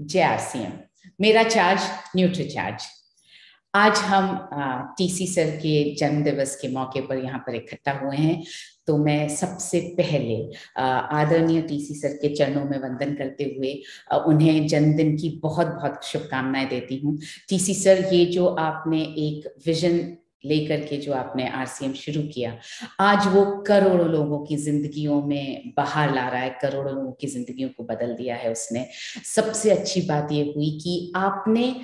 जय आरसीएम। मेरा charge Nutricharge. आज हम टीसी सर के जन्म दिवस के मौके पर यहाँ पर इकट्ठा हुए हैं। तो मैं सबसे पहले आदरणीय टीसी सर के चरणों में वंदन करते हुए उन्हें जन्मदिन की बहुत बहुत शुभकामनाएं देती हूँ। टीसी सर, ये जो आपने एक विजन लेकर के जो आपने आरसीएम शुरू किया, आज वो करोड़ों लोगों की जिंदगियों में बाहर ला रहा है, करोड़ों लोगों की जिंदगियों को बदल दिया है उसने। सबसे अच्छी बात ये हुई कि आपने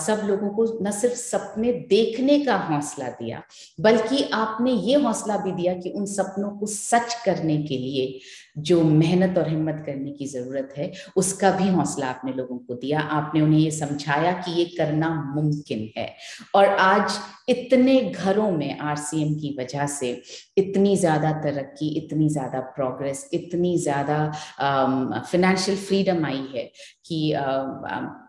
सब लोगों को न सिर्फ सपने देखने का हौसला दिया, बल्कि आपने ये हौसला भी दिया कि उन सपनों को सच करने के लिए जो मेहनत और हिम्मत करने की जरूरत है, उसका भी हौसला आपने लोगों को दिया। आपने उन्हें ये समझाया कि ये करना मुमकिन है। और आज इतने घरों में आरसीएम की वजह से इतनी ज्यादा तरक्की, इतनी ज्यादा प्रोग्रेस, इतनी ज्यादा फाइनेंशियल फ्रीडम आई है कि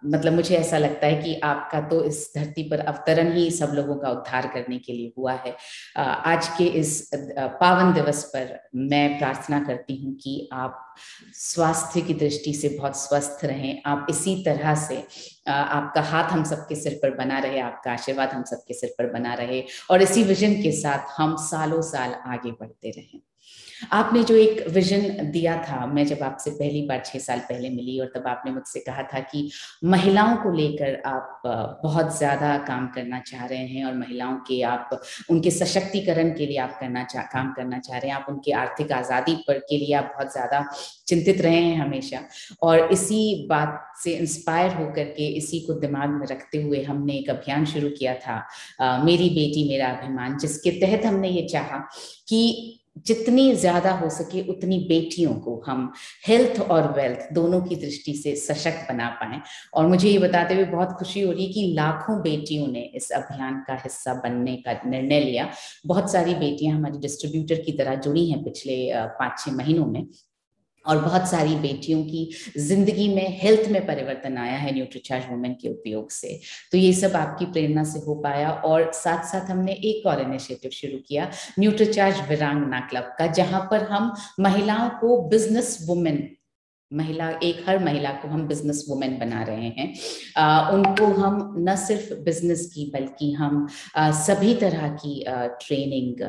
मतलब मुझे ऐसा लगता है कि आपका तो इस धरती पर अवतरण ही सब लोगों का उद्धार करने के लिए हुआ है। आज के इस पावन दिवस पर मैं प्रार्थना करती हूँ कि आप स्वास्थ्य की दृष्टि से बहुत स्वस्थ रहें। आप इसी तरह से आपका हाथ हम सबके सिर पर बना रहे, आपका आशीर्वाद हम सबके सिर पर बना रहे, और इसी विजन के साथ हम सालों साल आगे बढ़ते रहें। आपने जो एक विजन दिया था, मैं जब आपसे पहली बार 6 साल पहले मिली और तब आपने मुझसे कहा था कि महिलाओं को लेकर आप बहुत ज्यादा काम करना चाह रहे हैं और महिलाओं के आप उनके सशक्तिकरण के लिए आप काम करना चाह रहे हैं, आप उनकी आर्थिक आजादी पर के लिए आप बहुत ज्यादा चिंतित रहे हैं हमेशा। और इसी बात से इंस्पायर होकर के, इसी को दिमाग में रखते हुए हमने एक अभियान शुरू किया था, मेरी बेटी मेरा अभिमान, जिसके तहत हमने ये चाहा कि जितनी ज्यादा हो सके उतनी बेटियों को हम हेल्थ और वेल्थ दोनों की दृष्टि से सशक्त बना पाएं। और मुझे ये बताते हुए बहुत खुशी हो रही है कि लाखों बेटियों ने इस अभियान का हिस्सा बनने का निर्णय लिया। बहुत सारी बेटियां हमारी डिस्ट्रीब्यूटर की तरह जुड़ी हैं पिछले 5-6 महीनों में, और बहुत सारी बेटियों की जिंदगी में हेल्थ में परिवर्तन आया है न्यूट्रीचार्ज वुमेन के उपयोग से। तो ये सब आपकी प्रेरणा से हो पाया। और साथ साथ हमने एक और इनिशिएटिव शुरू किया, न्यूट्रीचार्ज वीरांगना क्लब का, जहां पर हम महिलाओं को बिजनेस वुमेन, हर महिला को हम बिजनेस वुमेन बना रहे हैं। उनको हम न सिर्फ बिजनेस की बल्कि हम सभी तरह की ट्रेनिंग,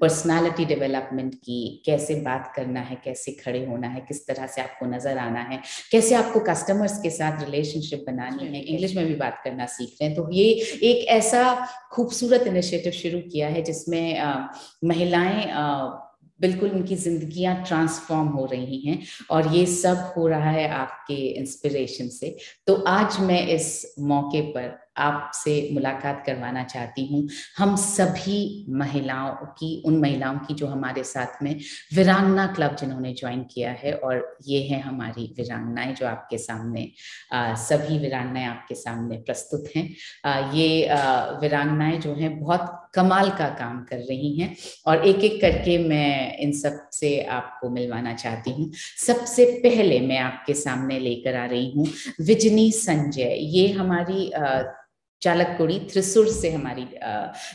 पर्सनालिटी डेवलपमेंट की, कैसे बात करना है, कैसे खड़े होना है, किस तरह से आपको नजर आना है, कैसे आपको कस्टमर्स के साथ रिलेशनशिप बनानी है, इंग्लिश में भी बात करना सीख रहे हैं। तो ये एक ऐसा खूबसूरत इनिशिएटिव शुरू किया है जिसमें महिलाएं बिल्कुल उनकी जिंदगियां ट्रांसफॉर्म हो रही हैं, और ये सब हो रहा है आपके इंस्पिरेशन से। तो आज मैं इस मौके पर आपसे मुलाकात करवाना चाहती हूँ हम सभी महिलाओं की, उन महिलाओं की जो हमारे साथ में वीरांगना क्लब जिन्होंने ज्वाइन किया है। और ये है हमारी वीरांगनाएं जो आपके सामने, सभी वीरांगनाएं आपके सामने प्रस्तुत हैं। ये वीरांगनाएं जो हैं बहुत कमाल का काम कर रही हैं, और एक एक करके मैं इन सब से आपको मिलवाना चाहती हूँ। सबसे पहले मैं आपके सामने लेकर आ रही हूँ विजनी संजय। ये हमारी चालककुड़ी त्रिशूर से हमारी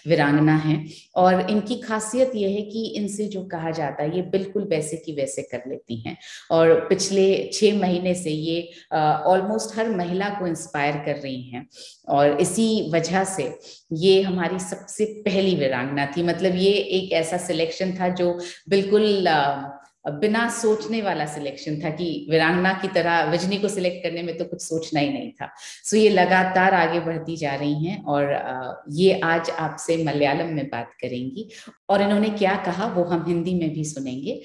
वीरांगना है, और इनकी खासियत यह है कि इनसे जो कहा जाता है ये बिल्कुल वैसे की वैसे कर लेती हैं। और पिछले 6 महीने से ये ऑलमोस्ट हर महिला को इंस्पायर कर रही हैं, और इसी वजह से ये हमारी सबसे पहली वीरांगना थी। मतलब ये एक ऐसा सिलेक्शन था जो बिल्कुल बिना सोचने वाला सिलेक्शन था कि वीरांगना की तरह विजनी को सिलेक्ट करने में तो कुछ सोचना ही नहीं था। सो ये लगातार आगे बढ़ती जा रही हैं, और ये आज आपसे मलयालम में बात करेंगी, और इन्होंने क्या कहा वो हम हिंदी में भी सुनेंगे।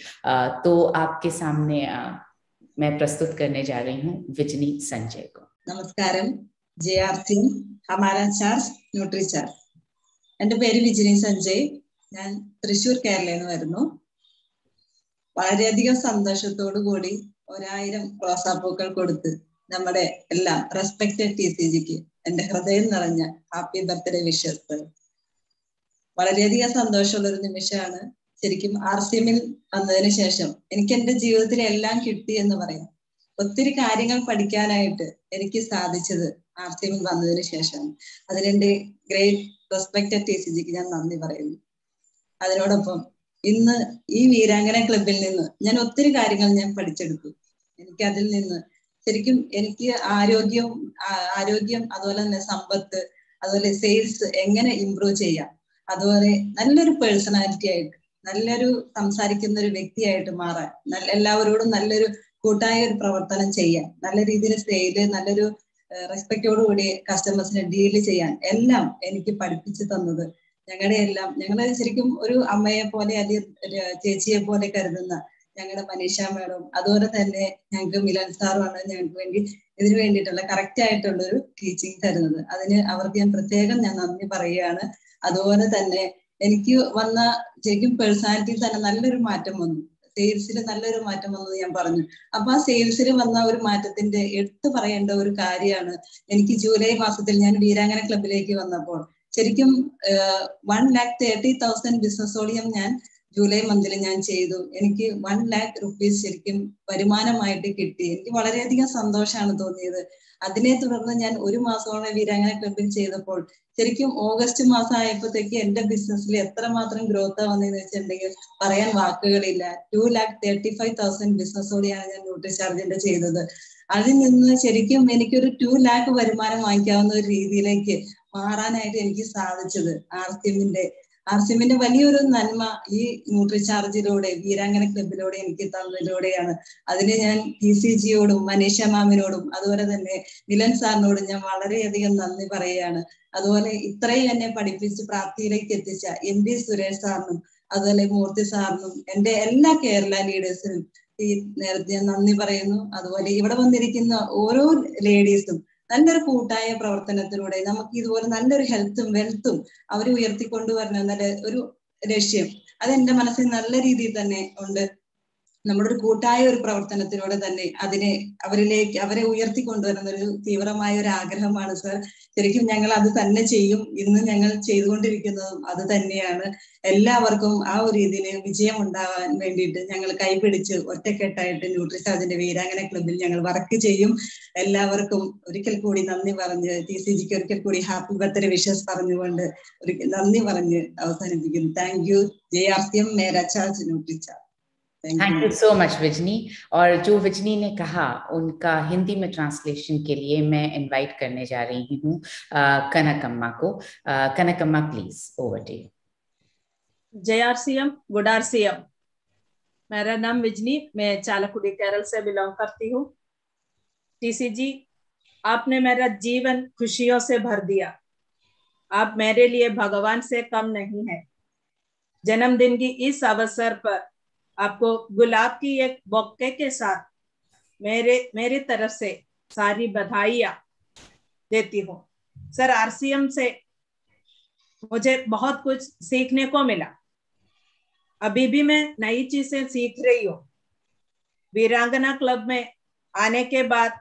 तो आपके सामने मैं प्रस्तुत करने जा रही हूँ विजनी संजय को। നമസ്കാരം, JRC हमारा चार्ज ന്യൂട്രിചാർജ്. എൻ്റെ പേര് വിജിനി സഞ്ജയ്. ഞാൻ തൃശ്ശൂർ കേരളയിൽ നിന്ന് വരുന്നു. വളരെയധികം സന്തോഷത്തോടു കൂടി 1000 റോസാപ്പൂക്കൾ കൊടുത്ത് നമ്മുടെ എല്ലാം റെസ്പെക്റ്റഡ് TCGക്ക് എൻ്റെ ഹൃദയം നിറഞ്ഞ ഹാപ്പി ബർത്ത്ഡേ വിഷസ്. വളരെയധികം സന്തോഷമുള്ള ഒരു നിമിഷമാണ്. ശരിക്കും RCMൽ വന്നതിന് ശേഷം എനിക്ക് എൻ്റെ ജീവിതത്തിൽ എല്ലാം കിട്ടി എന്ന് പറയാം. ഒത്തിരി കാര്യങ്ങൾ പഠിക്കാനായിട്ട് എനിക്ക് സാധിച്ചത് RCMൽ വന്നതിന് ശേഷമാണ്. അതിനെന്റെ ഗ്രേറ്റ് റെസ്പെക്റ്റഡ് TCGക്ക് ഞാൻ നന്ദി പറയുന്നു. അതിനോടൊപ്പം ഇന്ന് ഈ വീരാംഗന ക്ലബിൽ നിന്ന് ഞാൻ ഒത്തിരി കാര്യങ്ങൾ ഞാൻ പഠിച്ചെടുത്തു. എനിക്ക് അതിൽ നിന്ന് ശരിക്കും എനിക്ക് ആരോഗ്യം അതുപോലെ തന്നെ സമ്പത്ത്, അതുപോലെ സെയിൽസ് എങ്ങനെ ഇംപ്രൂവ് ചെയ്യാം, അതുപോലെ നല്ലൊരു പേഴ്സണാലിറ്റി ആയിട്ട്, നല്ലൊരു സംസാരിക്കുന്ന ഒരു വ്യക്തിയായിട്ട് മാറാൻ, എല്ലാവരോടും നല്ലൊരു കൂട്ടായ ഒരു പ്രവർത്തനം ചെയ്യാൻ, നല്ല രീതിയിൽ സെയില്, നല്ലൊരു റെസ്പെക്റ്റോടുകൂടി കസ്റ്റമേഴ്സിനെ ഡീല് ചെയ്യാൻ എല്ലാം എനിക്ക് പഠിപ്പിച്ചു തന്നത് ഞങ്ങളെ ശരിക്കും ഒരു അമ്മയെ പോലെ അല്ലെങ്കിൽ ചേച്ചിയെ പോലെ കരുതുന്ന ഞങ്ങളുടെ മനീഷ മാഡം, അതുപോലെ തന്നെ ഞങ്ങൾക്ക് മിലൻ സാറുമാണ് ഞങ്ങൾക്ക് വേണ്ടി ഇതിനു വേണ്ടിയിട്ടുള്ള കറക്റ്റ് ആയിട്ടുള്ള ഒരു ടീച്ചിങ് തരുന്നത്. അതിന് അവർക്ക് ഞാൻ പ്രത്യേകം നന്ദി പറയുകയാണ്. അതുപോലെ തന്നെ എനിക്ക് വന്ന ശരിക്കും പേഴ്സണാലിറ്റി തന്നെ നല്ലൊരു മാറ്റം വന്നു, സെയിൽസിൽ നല്ലൊരു മാറ്റം വന്നത് ഞാൻ പറഞ്ഞു. അപ്പൊ ആ സെയിൽസിൽ വന്ന ഒരു മാറ്റത്തിന്റെ എടുത്തു പറയേണ്ട ഒരു കാര്യമാണ്, എനിക്ക് ജൂലൈ മാസത്തിൽ ഞാൻ വീരാങ്കന ക്ലബിലേക്ക് വന്നപ്പോൾ ശരിക്കും 1,30,000 ബിസിനസ് വോളിയം ഞാൻ ജൂലൈ മന്തിൽ ഞാൻ ചെയ്തു. എനിക്ക് 1 lakh rupees ശരിക്കും വരുമാനമായിട്ട് കിട്ടി. എനിക്ക് വളരെയധികം സന്തോഷമാണ് തോന്നിയത്. അതിനെ തുടർന്ന് ഞാൻ ഒരു മാസത്തോളം വീരാങ്കന ക്ലബിൽ ചെയ്തപ്പോൾ ശരിക്കും ഓഗസ്റ്റ് മാസം ആയപ്പോഴത്തേക്ക് എന്റെ ബിസിനസ്സിൽ എത്രമാത്രം ഗ്രോത്ത് വന്നതെന്ന് വെച്ചിട്ടുണ്ടെങ്കിൽ പറയാൻ വാക്കുകളില്ല. 2,35,000 ബിസിനസ് വോളിയാണ് ഞാൻ ന്യൂട്രിചാർജിന്റെ ചെയ്തത്. അതിൽ നിന്ന് ശരിക്കും എനിക്കൊരു 2 lakh വരുമാനം വാങ്ങിക്കാവുന്ന ഒരു രീതിയിലേക്ക് മാറാനായിട്ട് എനിക്ക് സാധിച്ചത് ആർസിഎമ്മിന്റെ വലിയൊരു നന്മ ഈ ന്യൂട്രിചാർജിലൂടെ, വീരാങ്കന ക്ലബിലൂടെ എനിക്ക് തന്നതിലൂടെയാണ്. അതിന് ഞാൻ TCGയോടും മനീഷ മാമിനോടും അതുപോലെ തന്നെ മിലൻ സാറിനോടും ഞാൻ വളരെയധികം നന്ദി പറയുകയാണ്. അതുപോലെ ഇത്രയും എന്നെ പഠിപ്പിച്ച് പ്രാപ്തിയിലേക്ക് എത്തിച്ച MD സുരേഷ് സാറിനും അതുപോലെ മൂർത്തി സാറിനും എന്റെ എല്ലാ കേരള ലീഡേഴ്സിനും നേരത്തെ ഞാൻ നന്ദി പറയുന്നു. അതുപോലെ ഇവിടെ വന്നിരിക്കുന്ന ഓരോ ലേഡീസും നല്ലൊരു കൂട്ടായ പ്രവർത്തനത്തിലൂടെ നമുക്ക് ഇതുപോലെ നല്ലൊരു ഹെൽത്തും വെൽത്തും അവരെ ഉയർത്തിക്കൊണ്ടുവരണം എന്നുള്ള ഒരു ലക്ഷ്യം അത് എന്റെ മനസ്സിൽ നല്ല രീതിയിൽ തന്നെ ഉണ്ട്. നമ്മുടെ ഒരു കൂട്ടായ ഒരു പ്രവർത്തനത്തിലൂടെ തന്നെ അവരെ ഉയർത്തിക്കൊണ്ടുവരുന്ന ഒരു തീവ്രമായ ഒരു ആഗ്രഹമാണ് സർ. ശരിക്കും ഞങ്ങൾ അത് തന്നെ ചെയ്യും. ഇന്ന് ഞങ്ങൾ ചെയ്തുകൊണ്ടിരിക്കുന്നതും അത് തന്നെയാണ്. എല്ലാവർക്കും ആ ഒരു രീതിയിൽ വിജയം ഉണ്ടാവാൻ വേണ്ടിയിട്ട് ഞങ്ങൾ കൈപിടിച്ച് ഒറ്റക്കെട്ടായിട്ട് ന്യൂട്രിചാർജിന്റെ വീരാങ്കന ക്ലബിൽ ഞങ്ങൾ വർക്ക് ചെയ്യും. എല്ലാവർക്കും ഒരിക്കൽ കൂടി നന്ദി പറഞ്ഞ്, TCGക്ക് ഒരിക്കൽ കൂടി ഹാപ്പി ബർത്ത്ഡേ വിഷസ് പറഞ്ഞുകൊണ്ട് നന്ദി പറഞ്ഞ് അവസാനിപ്പിക്കുന്നു. Thank you. JRCM मेरा charge Nutricharge. Thank you so much विजनी। और जो विजनी ने कहा उनका हिंदी में ट्रांसलेशन के लिए मैं इनवाइट करने जा रही हूँ कनकम्मा को। Kanakamma please over to you. JRCM, good RCM। मेरा नाम विजनी, मैं चालकुड़ी केरल से बिलोंग करती हूँ। TCG, आपने मेरा जीवन खुशियों से भर दिया। आप मेरे लिए भगवान से कम नहीं है। जन्मदिन की इस अवसर पर आपको गुलाब की एक बौके के साथ मेरी तरफ से सारी बधाइयाँ देती हूँ। सर, RCM से मुझे बहुत कुछ सीखने को मिला। अभी भी मैं नई चीजें सीख रही हूँ। वीरांगना क्लब में आने के बाद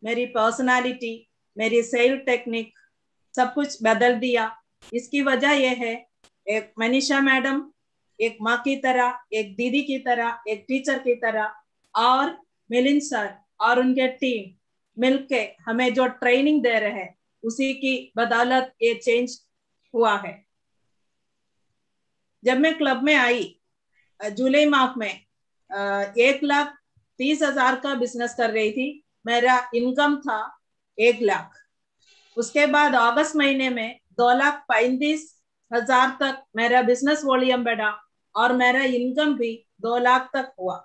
मेरी पर्सनालिटी, मेरी सेल टेक्निक सब कुछ बदल दिया। इसकी वजह यह है, एक मनीषा मैडम एक माँ की तरह, एक दीदी की तरह, एक टीचर की तरह, और मिलिंद सर और उनके टीम मिलके हमें जो ट्रेनिंग दे रहे हैं उसी की बदौलत ये चेंज हुआ है। जब मैं क्लब में आई जुलाई माह में 1,30,000 का बिजनेस कर रही थी। मेरा इनकम था 1 लाख। उसके बाद अगस्त महीने में 2,35,000 तक मेरा बिजनेस वॉल्यूम बढ़ा और मेरा इनकम भी 2 लाख तक हुआ।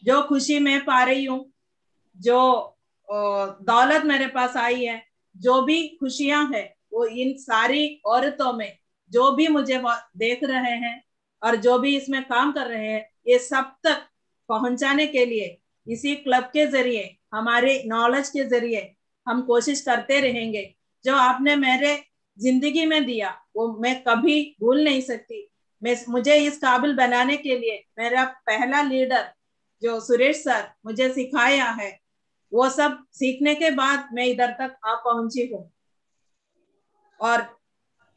जो खुशी मैं पा रही हूँ, जो दौलत मेरे पास आई है, जो भी खुशियां हैं, वो इन सारी औरतों में जो भी मुझे देख रहे हैं और जो भी इसमें काम कर रहे हैं, ये सब तक पहुंचाने के लिए इसी क्लब के जरिए, हमारे नॉलेज के जरिए हम कोशिश करते रहेंगे। जो आपने मेरे जिंदगी में दिया वो मैं कभी भूल नहीं सकती। मुझे इस काबिल बनाने के लिए मेरा पहला लीडर जो सुरेश सर मुझे सिखाया है, वो सब सीखने के बाद मैं इधर तक आ पहुंची हूँ। और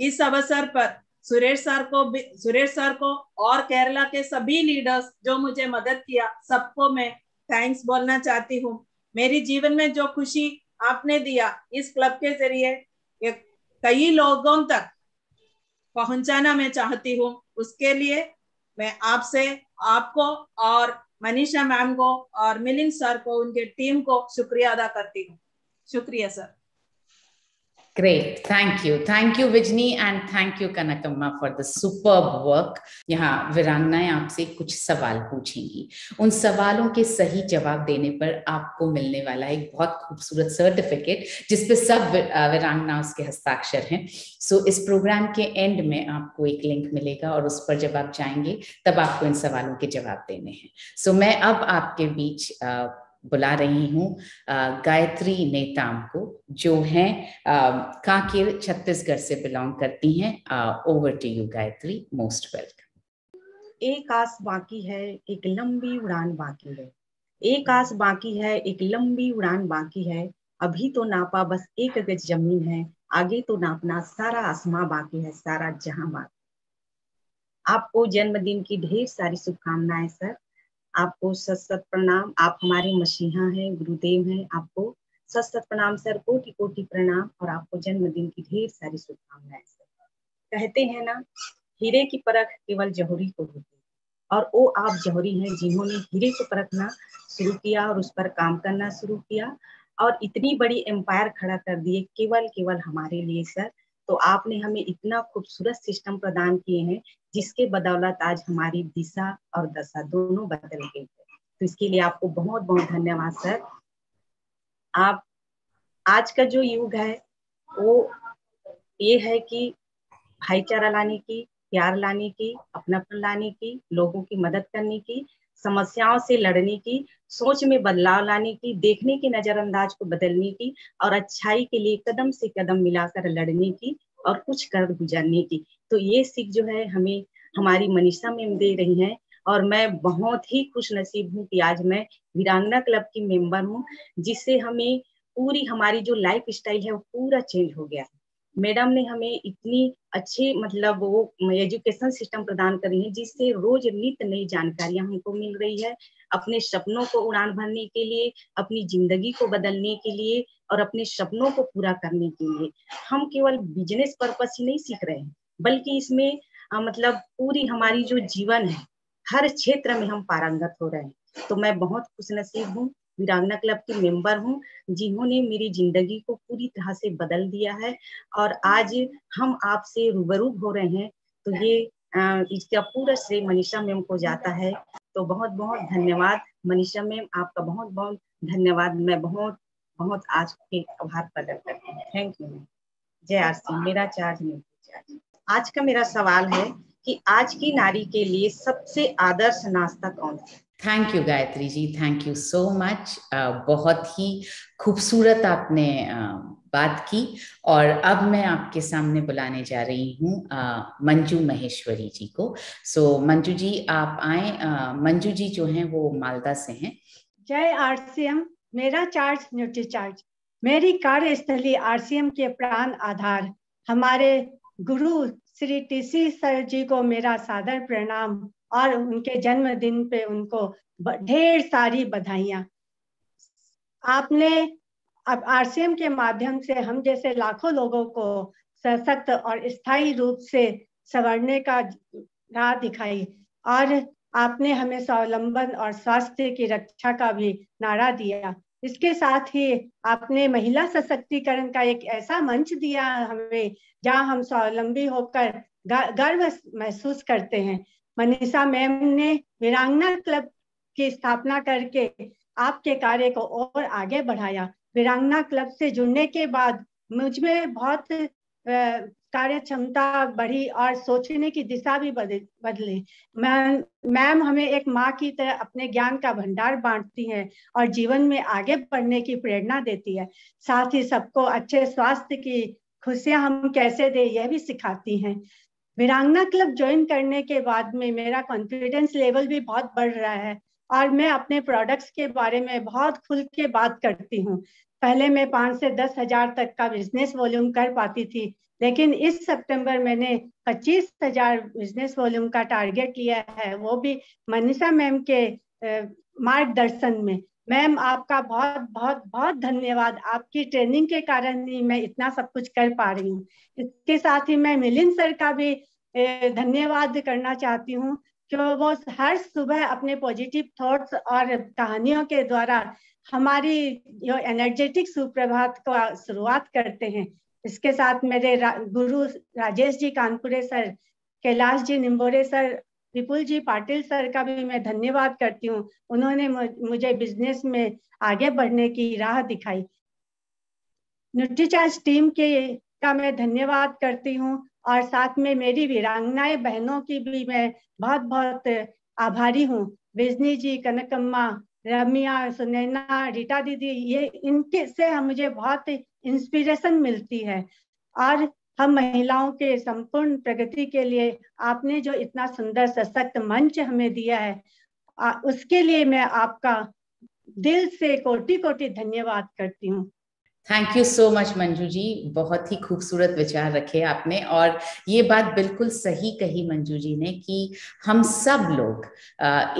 इस अवसर पर सुरेश सर को और केरला के सभी लीडर्स जो मुझे मदद किया, सबको मैं थैंक्स बोलना चाहती हूँ। मेरी जीवन में जो खुशी आपने दिया इस क्लब के जरिए कई लोगों तक पहुंचाना मैं चाहती हूँ। उसके लिए मैं आपको और मनीषा मैम को और मिलिंद सर को, उनके टीम को शुक्रिया अदा करती हूँ। शुक्रिया sir. Great, thank you Vijni and thank you Kanakamma for the superb work. यहाँ वीरांगनाएं आपसे कुछ सवाल पूछेंगी, उन सवालों के सही जवाब देने पर आपको मिलने वाला एक बहुत खूबसूरत सर्टिफिकेट जिसपे सब वीरांगनाओं के हस्ताक्षर हैं। सो इस प्रोग्राम के एंड में आपको एक लिंक मिलेगा और उस पर जब आप जाएंगे तब आपको इन सवालों के जवाब देने हैं। सो मैं अब आपके बीच बुला रही हूँ गायत्री नेताम को, जो हैं कांकेर छत्तीसगढ़ से बिलोंग करती हैं। Over to you Gayatri, most welcome. एक आस बाकी है, एक लंबी उड़ान बाकी है। एक आस बाकी है, एक लंबी उड़ान बाकी है। अभी तो नापा बस एक गज जमीन है, आगे तो नापना सारा आसमां बाकी है, सारा जहां बाकी। आपको जन्मदिन की ढेर सारी शुभकामनाएं सर। आपको सत सत प्रणाम। आप हमारे मसीहा हैं, गुरुदेव हैं। आपको सत सत प्रणाम सर, कोटि कोटि प्रणाम। और आपको जन्मदिन की ढेर सारी शुभकामनाएं सर। कहते हैं ना, हीरे की परख केवल जौहरी को होती है, और वो आप जौहरी हैं जिन्होंने हीरे को परखना शुरू किया और उस पर काम करना शुरू किया और इतनी बड़ी एम्पायर खड़ा कर दिए केवल हमारे लिए सर। तो आपने हमें इतना खूबसूरत सिस्टम प्रदान किए हैं जिसके बदौलत आज हमारी दिशा और दशा दोनों बदल गई है। तो इसके लिए आपको बहुत बहुत धन्यवाद सर। आप आज का जो युग है वो ये है कि भाईचारा लाने की, प्यार लाने की, अपनापन लाने की, लोगों की मदद करने की, समस्याओं से लड़ने की, सोच में बदलाव लाने की, देखने के नजरअंदाज को बदलने की और अच्छाई के लिए कदम से कदम मिलाकर लड़ने की और कुछ कर गुजरने की। तो ये सीख जो है हमें हमारी मनीषा मैम दे रही हैं और मैं बहुत ही खुश नसीब हूँ कि आज मैं वीरांगना क्लब की मेंबर हूँ, जिससे हमें पूरी हमारी जो लाइफ स्टाइल है वो पूरा चेंज हो गया है। मैडम ने हमें इतनी अच्छी मतलब वो एजुकेशन सिस्टम प्रदान करी है जिससे रोज नित्य नई जानकारियां हमको मिल रही है, अपने सपनों को उड़ान भरने के लिए, अपनी जिंदगी को बदलने के लिए और अपने सपनों को पूरा करने के लिए। हम केवल बिजनेस पर्पस ही नहीं सीख रहे हैं, बल्कि इसमें मतलब पूरी हमारी जो जीवन है हर क्षेत्र में हम पारंगत हो रहे हैं। तो मैं बहुत खुश नसीब हूँ, वीरांगना क्लब की मेंबर हूँ, जिन्होंने मेरी जिंदगी को पूरी तरह से बदल दिया है और आज हम आपसे रूबरू हो रहे हैं। तो ये इसका पूरा श्रेय मनीषा मैम को जाता है। तो बहुत बहुत धन्यवाद मनीषा मैम, आपका बहुत बहुत धन्यवाद। मैं बहुत बहुत आज के आभार प्रकट करती हूँ। Thank you ma'am. जय आरसी। मेरा चार्ज नहीं चार्ज। आज का मेरा सवाल है कि आज की नारी के लिए सबसे आदर्श नाश्ता कौन सा? Thank you Gayatri ji, thank you so much. बहुत ही खूबसूरत आपने बात की। और अब मैं आपके सामने बुलाने जा रही हूँ मंजू महेश्वरी जी को। सो मंजू जी आप आए। मंजू जी जो हैं वो मालदा से हैं। जय आरसीएम। मेरा चार्ज न्यूट्री चार्ज। मेरी कार्यस्थली आरसीएम के प्राण आधार हमारे गुरु श्री टीसी सर जी को मेरा सादर प्रणाम और उनके जन्मदिन पे उनको ढेर सारी बधाइयाँ। आपने अब आरसीएम के माध्यम से हम जैसे लाखों लोगों को सशक्त और स्थायी रूप से संवरने का राह दिखाई और आपने हमें स्वावलंबन और स्वास्थ्य की रक्षा का भी नारा दिया। इसके साथ ही आपने महिला सशक्तिकरण का एक ऐसा मंच दिया हमें जहां हम स्वावलंबी होकर गर्व महसूस करते हैं। मनीषा मैम ने वीरांगना क्लब की स्थापना करके आपके कार्य को और आगे बढ़ाया। वीरांगना क्लब से जुड़ने के बाद मुझ में बहुत कार्य क्षमता बढ़ी और सोचने की दिशा भी बदली। मैम हमें एक माँ की तरह अपने ज्ञान का भंडार बांटती हैं और जीवन में आगे बढ़ने की प्रेरणा देती है। साथ ही सबको अच्छे स्वास्थ्य की खुशियां हम कैसे दें यह भी सिखाती हैं। वीरांगना क्लब ज्वाइन करने के बाद में मेरा कॉन्फिडेंस लेवल भी बहुत बढ़ रहा है और मैं अपने प्रोडक्ट्स के बारे में बहुत खुल के बात करती हूँ। पहले मैं 5 से 10 हजार तक का बिजनेस वॉल्यूम कर पाती थी, लेकिन इस सितंबर मैंने 25,000 बिजनेस वॉल्यूम का टारगेट लिया है, वो भी मनीषा मैम के मार्गदर्शन में। मैम आपका बहुत बहुत बहुत धन्यवाद। आपकी ट्रेनिंग के कारण ही मैं इतना सब कुछ कर पा रही हूँ। इसके साथ ही मैं मिलिंद सर का भी धन्यवाद करना चाहती हूँ। वो हर सुबह अपने पॉजिटिव थॉट्स और कहानियों के द्वारा हमारी जो एनर्जेटिक सुप्रभात को शुरुआत करते हैं। इसके साथ मेरे गुरु राजेश जी कानपुरे सर, कैलाश जी निम्बोरे सर, विपुल जी पाटिल सर का भी मैं धन्यवाद करती हूँ। उन्होंने मुझे बिजनेस में आगे बढ़ने की राह दिखाई। न्यूट्रीचार्ज टीम का मैं धन्यवाद करती हूँ और साथ में मेरी वीरांगनाएं बहनों की भी मैं बहुत बहुत आभारी हूँ। बिजनी जी, कनकम्मा, रमिया, सुनैना, रीटा दीदी, ये इनके से मुझे बहुत इंस्पिरेशन मिलती है। और हम महिलाओं के संपूर्ण प्रगति के लिए आपने जो इतना सुंदर सशक्त मंच हमें दिया है, उसके लिए मैं आपका दिल से कोटि कोटि धन्यवाद करती हूँ। Thank you so much Manju ji, बहुत ही खूबसूरत विचार रखे आपने। और ये बात बिल्कुल सही कही मंजू जी ने कि हम सब लोग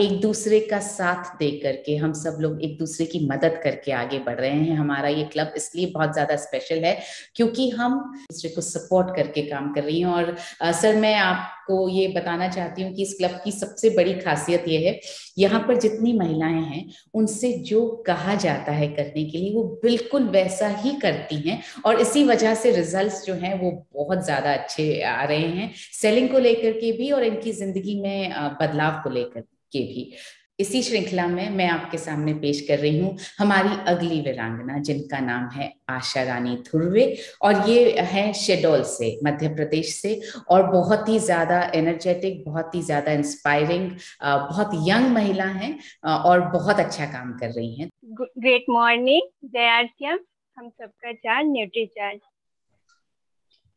एक दूसरे का साथ दे करके, हम सब लोग एक दूसरे की मदद करके आगे बढ़ रहे हैं। हमारा ये क्लब इसलिए बहुत ज्यादा स्पेशल है क्योंकि हम दूसरे को सपोर्ट करके काम कर रही हैं। और सर, मैं आपको ये बताना चाहती हूँ कि इस क्लब की सबसे बड़ी खासियत ये है, यहाँ पर जितनी महिलाएं हैं उनसे जो कहा जाता है करने के लिए वो बिल्कुल वैसा ही करती हैं, और इसी वजह से रिजल्ट्स जो हैं वो बहुत ज्यादा अच्छे आ रहे हैं, सेलिंग को लेकर के भी और इनकी जिंदगी में बदलाव को लेकर के भी। इसी श्रृंखला में मैं आपके सामने पेश कर रही हूँ हमारी अगली वीरांगना, जिनका नाम है आशा रानी धुर्वे, और ये है शेडोल से, मध्य प्रदेश से, और बहुत ही ज्यादा एनर्जेटिक, बहुत ही ज्यादा इंस्पायरिंग, बहुत यंग महिला हैं और बहुत अच्छा काम कर रही हैं। ग्रेट मॉर्निंग जयार्सियम, हम सबका चार्ज न्यूट्री चार्ज।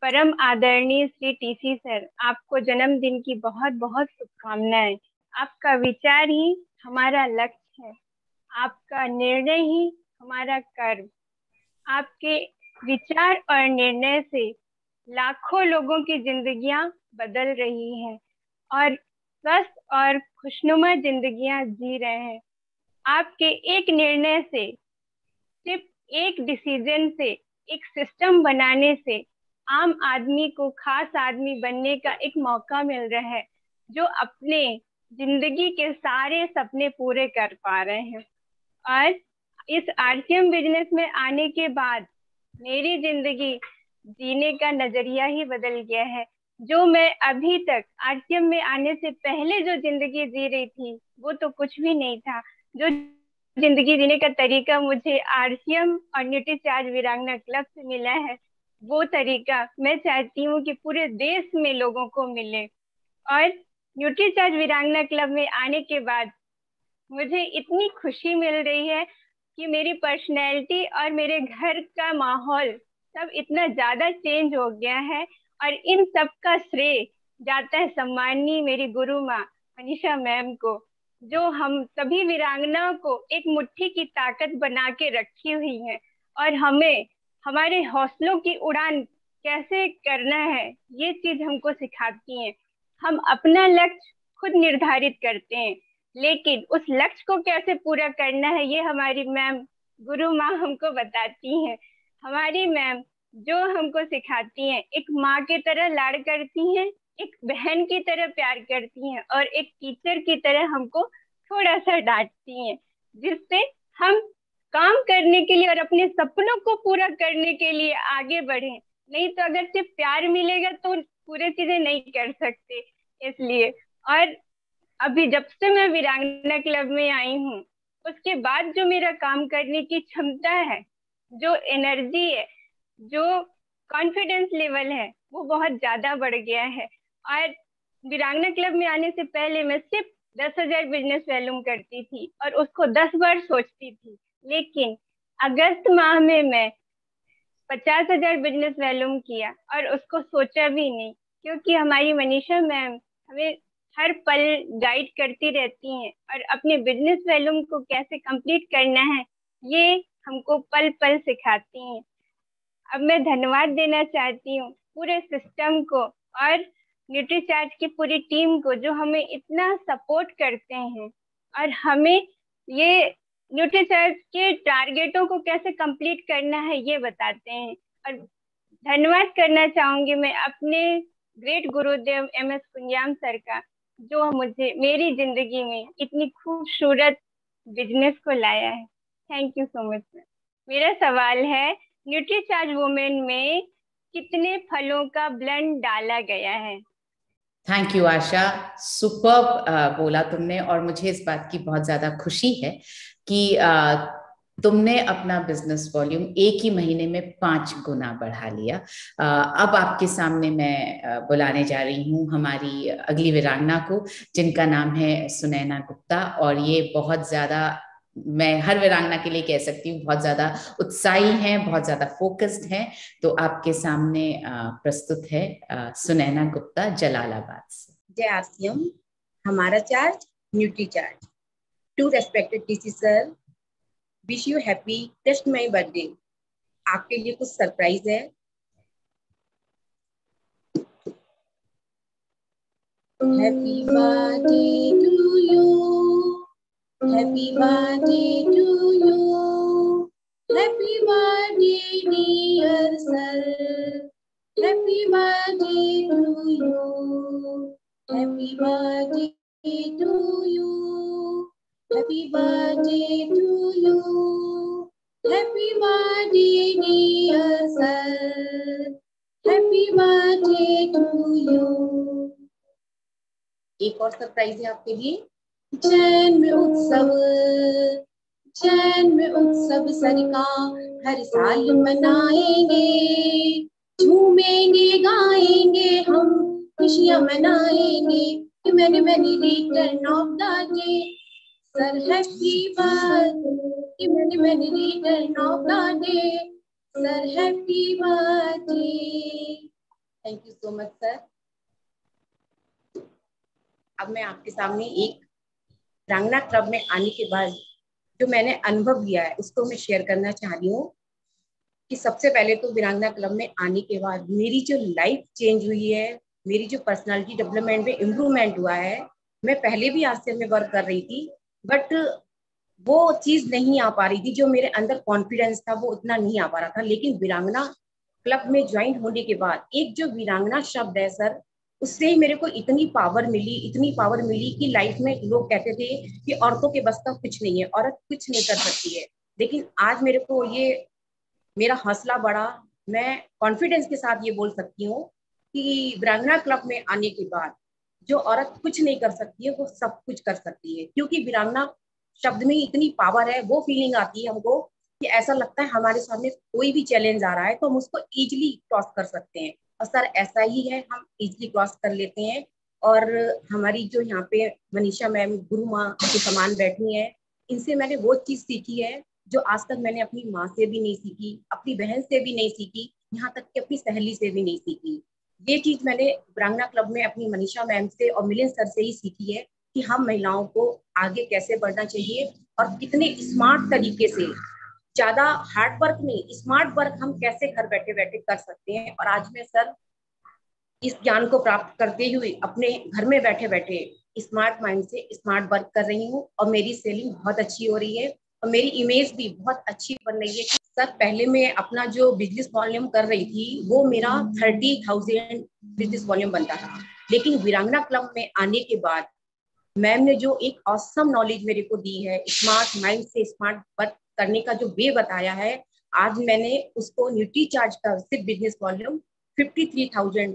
परम आदरणीय श्री टीसी सर, आपको जन्मदिन की बहुत बहुत शुभकामनाएं। आपका विचार ही हमारा लक्ष्य है, आपका निर्णय ही हमारा कर्म। आपके विचार और निर्णय से लाखों लोगों की जिंदगियां बदल रही हैं और स्वस्थ और खुशनुमा जिंदगियां जी रहे हैं। आपके एक निर्णय से, सिर्फ एक डिसीजन से, एक सिस्टम बनाने से आम आदमी को खास आदमी बनने का एक मौका मिल रहा है, जो अपने जिंदगी के सारे सपने पूरे कर पा रहे हैं। और इस आरसीएम बिजनेस में आने के बाद मेरी जिंदगी जीने का नजरिया ही बदल गया है। जो मैं अभी तक आरसीएम में आने से पहले जो जिंदगी जी रही थी वो तो कुछ भी नहीं था। जो जिंदगी जीने का तरीका मुझे आरसीएम और न्यूट्री चार्ज वीरांगना क्लब से मिला है, वो तरीका मैं चाहती हूँ कि पूरे देश में लोगों को मिले। और न्यूट्री चार्ज वीरांगना क्लब में आने के बाद मुझे इतनी खुशी मिल रही है कि मेरी पर्सनैलिटी और मेरे घर का माहौल सब इतना ज्यादा चेंज हो गया है। और इन सब का श्रेय जाता है सम्माननीय मेरी गुरु माँ मनीषा मैम को, जो हम सभी वीरांगनाओं को एक मुट्ठी की ताकत बना के रखी हुई है और हमें हमारे हौसलों की उड़ान कैसे करना है ये चीज हमको सिखाती हैं। हम अपना लक्ष्य खुद निर्धारित करते हैं, लेकिन उस लक्ष्य को कैसे पूरा करना है ये हमारी मैम गुरु माँ हमको बताती हैं। हमारी मैम जो हमको सिखाती हैं, एक माँ की तरह लाड़ करती हैं, एक बहन की तरह प्यार करती हैं और एक टीचर की तरह हमको थोड़ा सा डांटती हैं, जिससे हम काम करने के लिए और अपने सपनों को पूरा करने के लिए आगे बढ़ें। नहीं तो अगर सिर्फ प्यार मिलेगा तो पूरे चीजें नहीं कर सकते। इसलिए और अभी जब से मैं वीरांगना क्लब में आई हूँ उसके बाद जो मेरा काम करने की क्षमता है, जो एनर्जी है, जो कॉन्फिडेंस लेवल है, वो बहुत ज्यादा बढ़ गया है। और वीरांगना क्लब में आने से पहले मैं सिर्फ 10,000 बिजनेस वॉल्यूम करती थी और उसको 10 बार सोचती थी, लेकिन अगस्त माह में मैं 50,000 बिजनेस वॉल्यूम किया और उसको सोचा भी नहीं, क्योंकि हमारी मनीषा मैम हमें हर पल गाइड करती रहती हैं और अपने बिजनेस वॉल्यूम को कैसे कंप्लीट करना है ये हमको पल पल सिखाती हैं। अब मैं धन्यवाद देना चाहती हूँ पूरे सिस्टम को और न्यूट्री चार्ज की पूरी टीम को, जो हमें इतना सपोर्ट करते हैं और हमें ये न्यूट्री चार्ज के टारगेटों को कैसे कंप्लीट करना है ये बताते हैं। और धन्यवाद करना चाहूंगी मैं अपने ग्रेट गुरुदेव MS कुंजाम सर का, जो मुझे मेरी जिंदगी में इतनी खूबसूरत बिजनेस को लाया है। Thank you so much sir. मेरा सवाल है, न्यूट्रीचार्ज वुमेन में कितने फलों का ब्लेंड डाला गया है? थैंक यू आशा, सुपर्ब बोला तुमने, और मुझे इस बात की बहुत ज्यादा खुशी है कि तुमने अपना बिजनेस वॉल्यूम एक ही महीने में 5 गुना बढ़ा लिया। अब आपके सामने मैं बुलाने जा रही हूँ हमारी अगली वीरांगना को, जिनका नाम है सुनैना गुप्ता, और ये बहुत ज्यादा, मैं हर वीरांगना के लिए कह सकती हूँ, बहुत ज्यादा उत्साही हैं, बहुत ज्यादा फोकस्ड हैं। तो आपके सामने प्रस्तुत है सुनैना गुप्ता जलालाबाद से। जय आरसीएम, हमारा charge Nutricharge. To respected TC sir, wish you happy test my birthday. आपके लिए कुछ सरप्राइज है। Happy birthday to you, happy birthday to you, happy birthday dear sir, happy birthday to you, happy birthday to you, happy birthday to you, happy birthday dear sir, happy birthday to you. एक और surprise है आपके लिए। जैन में उत्सव, जैन में उत्सव sir का हर साल मनाएंगे, झूमेंगे गाएंगे हम, खुशियां मनाएंगे। मैंने return of the day sir, happy birthday. मैंने return of the day sir, happy birthday. Thank you so much sir. अब मैं आपके सामने एक वीरांगना क्लब में आने के बाद जो मैंने अनुभव लिया है उसको मैं शेयर करना चाह रही हूँ। कि सबसे पहले तो वीरांगना क्लब में आने के बाद मेरी जो लाइफ चेंज हुई है, मेरी जो पर्सनालिटी डेवलपमेंट में इम्प्रूवमेंट हुआ है। मैं पहले भी आरसीएम में वर्क कर रही थी, बट वो चीज नहीं आ पा रही थी, जो मेरे अंदर कॉन्फिडेंस था वो उतना नहीं आ पा रहा था। लेकिन वीरांगना क्लब में ज्वाइन होने के बाद एक जो वीरांगना शब्द है सर, उससे ही मेरे को इतनी पावर मिली कि लाइफ में लोग कहते थे कि औरतों के बस का कुछ नहीं है, औरत कुछ नहीं कर सकती है। लेकिन आज मेरे को ये मेरा हौसला बढ़ा, मैं कॉन्फिडेंस के साथ ये बोल सकती हूँ कि वीरांगना क्लब में आने के बाद जो औरत कुछ नहीं कर सकती है वो सब कुछ कर सकती है। क्योंकि वीरांगना शब्द में इतनी पावर है, वो फीलिंग आती है हमको कि ऐसा लगता है हमारे सामने कोई भी चैलेंज आ रहा है तो हम उसको इजीली क्रॉस कर सकते हैं। और सर ऐसा ही है, हम इजीली क्रॉस कर लेते हैं। और हमारी जो यहाँ पे मनीषा मैम गुरु माँ के समान बैठी हैं, इनसे मैंने वो चीज सीखी है जो आज तक मैंने अपनी माँ से भी नहीं सीखी, अपनी बहन से भी नहीं सीखी, यहाँ तक कि अपनी सहेली से भी नहीं सीखी। ये चीज मैंने वीरांगना क्लब में अपनी मनीषा मैम से और मिलिंद सर से ही सीखी है कि हम महिलाओं को आगे कैसे बढ़ना चाहिए और कितने स्मार्ट तरीके से, ज्यादा हार्ड वर्क नहीं, स्मार्ट वर्क हम कैसे घर बैठे बैठे कर सकते हैं। और आज मैं सर इस ज्ञान को प्राप्त करते हुए अपने घर में बैठे बैठे स्मार्ट माइंड से स्मार्ट वर्क कर रही हूँ और मेरी सेलिंग बहुत अच्छी हो रही है और मेरी इमेज भी बहुत अच्छी बन रही है। सर पहले मैं अपना जो बिजनेस वॉल्यूम कर रही थी वो मेरा 30,000 बिजनेस वॉल्यूम बनता था। लेकिन वीरांगना क्लब में आने के बाद मैम ने जो एक ऑसम नॉलेज मेरे को दी है, स्मार्ट माइंड से स्मार्ट वर्क करने का जो वे बताया है, आज मैंने उसको न्यूट्री चार्ज का सिर्फ बिजनेस वॉल्यूम 53,000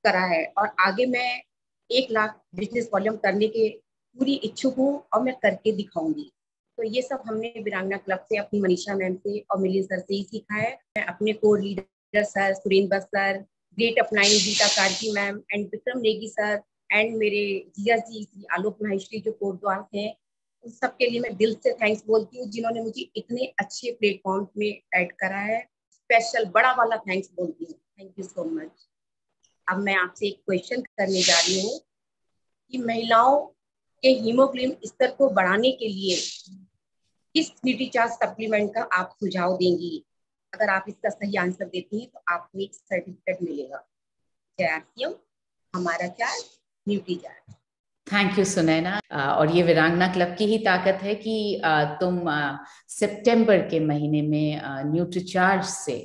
करा है और आगे मैं 1 लाख बिजनेस वॉल्यूम करने के पूरी इच्छुक हूँ और मैं करके दिखाऊंगी। तो ये सब हमने वीरांगना क्लब से, अपनी मनीषा मैम से और मिलिंद सर से ही सीखा है। मैं अपने core leader sir Surendra sir, great upline Geeta Karki ma'am and Vikram Negi sir and मेरे जिया जी आलोक माहेश्वरी जो कोटद्वार हैं, उन सबके लिए मैं दिल से थैंक्स बोलती हूँ जिन्होंने मुझे इतने अच्छे प्लेटफॉर्म में ऐड करा है। स्पेशल बड़ा वाला थैंक्स बोलती हूँ। Thank you so much. अब मैं आपसे एक क्वेश्चन करने जा रही हूँ कि महिलाओं के हीमोग्लोबिन स्तर को बढ़ाने के लिए किस न्यूट्री चार्ज सप्लीमेंट का आप सुझाव देंगी? अगर आप इसका सही आंसर देती हैं तो आपको एक सर्टिफिकेट मिलेगा। जय आरसीएम, हमारा charge Nutricharge. Thank you Sunaina. और ये वीरांगना क्लब की ही ताकत है कि तुम सितंबर के महीने में न्यूट्री चार्ज से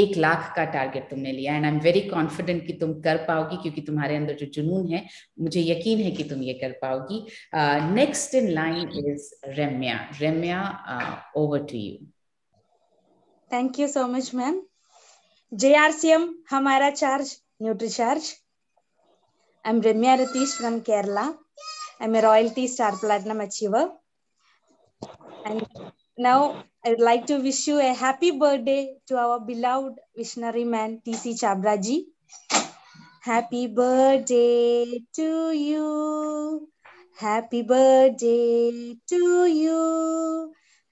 1 लाख का टारगेट तुमने लिया, and I am very confident कि तुम कर पाओगी, क्योंकि तुम्हारे अंदर जो जुनून है, मुझे यकीन है कि तुम ये कर पाओगी। Next in line is Ramya. Ramya, over to you. Thank you so much ma'am. JRCM हमारा charge Nutricharge. I am Ramya Ratheesh from Kerala. I am a royalty star platinum achiever, and now I would like to wish you a happy birthday to our beloved visionary man TC Chabra ji. Happy birthday to you. Happy birthday to you.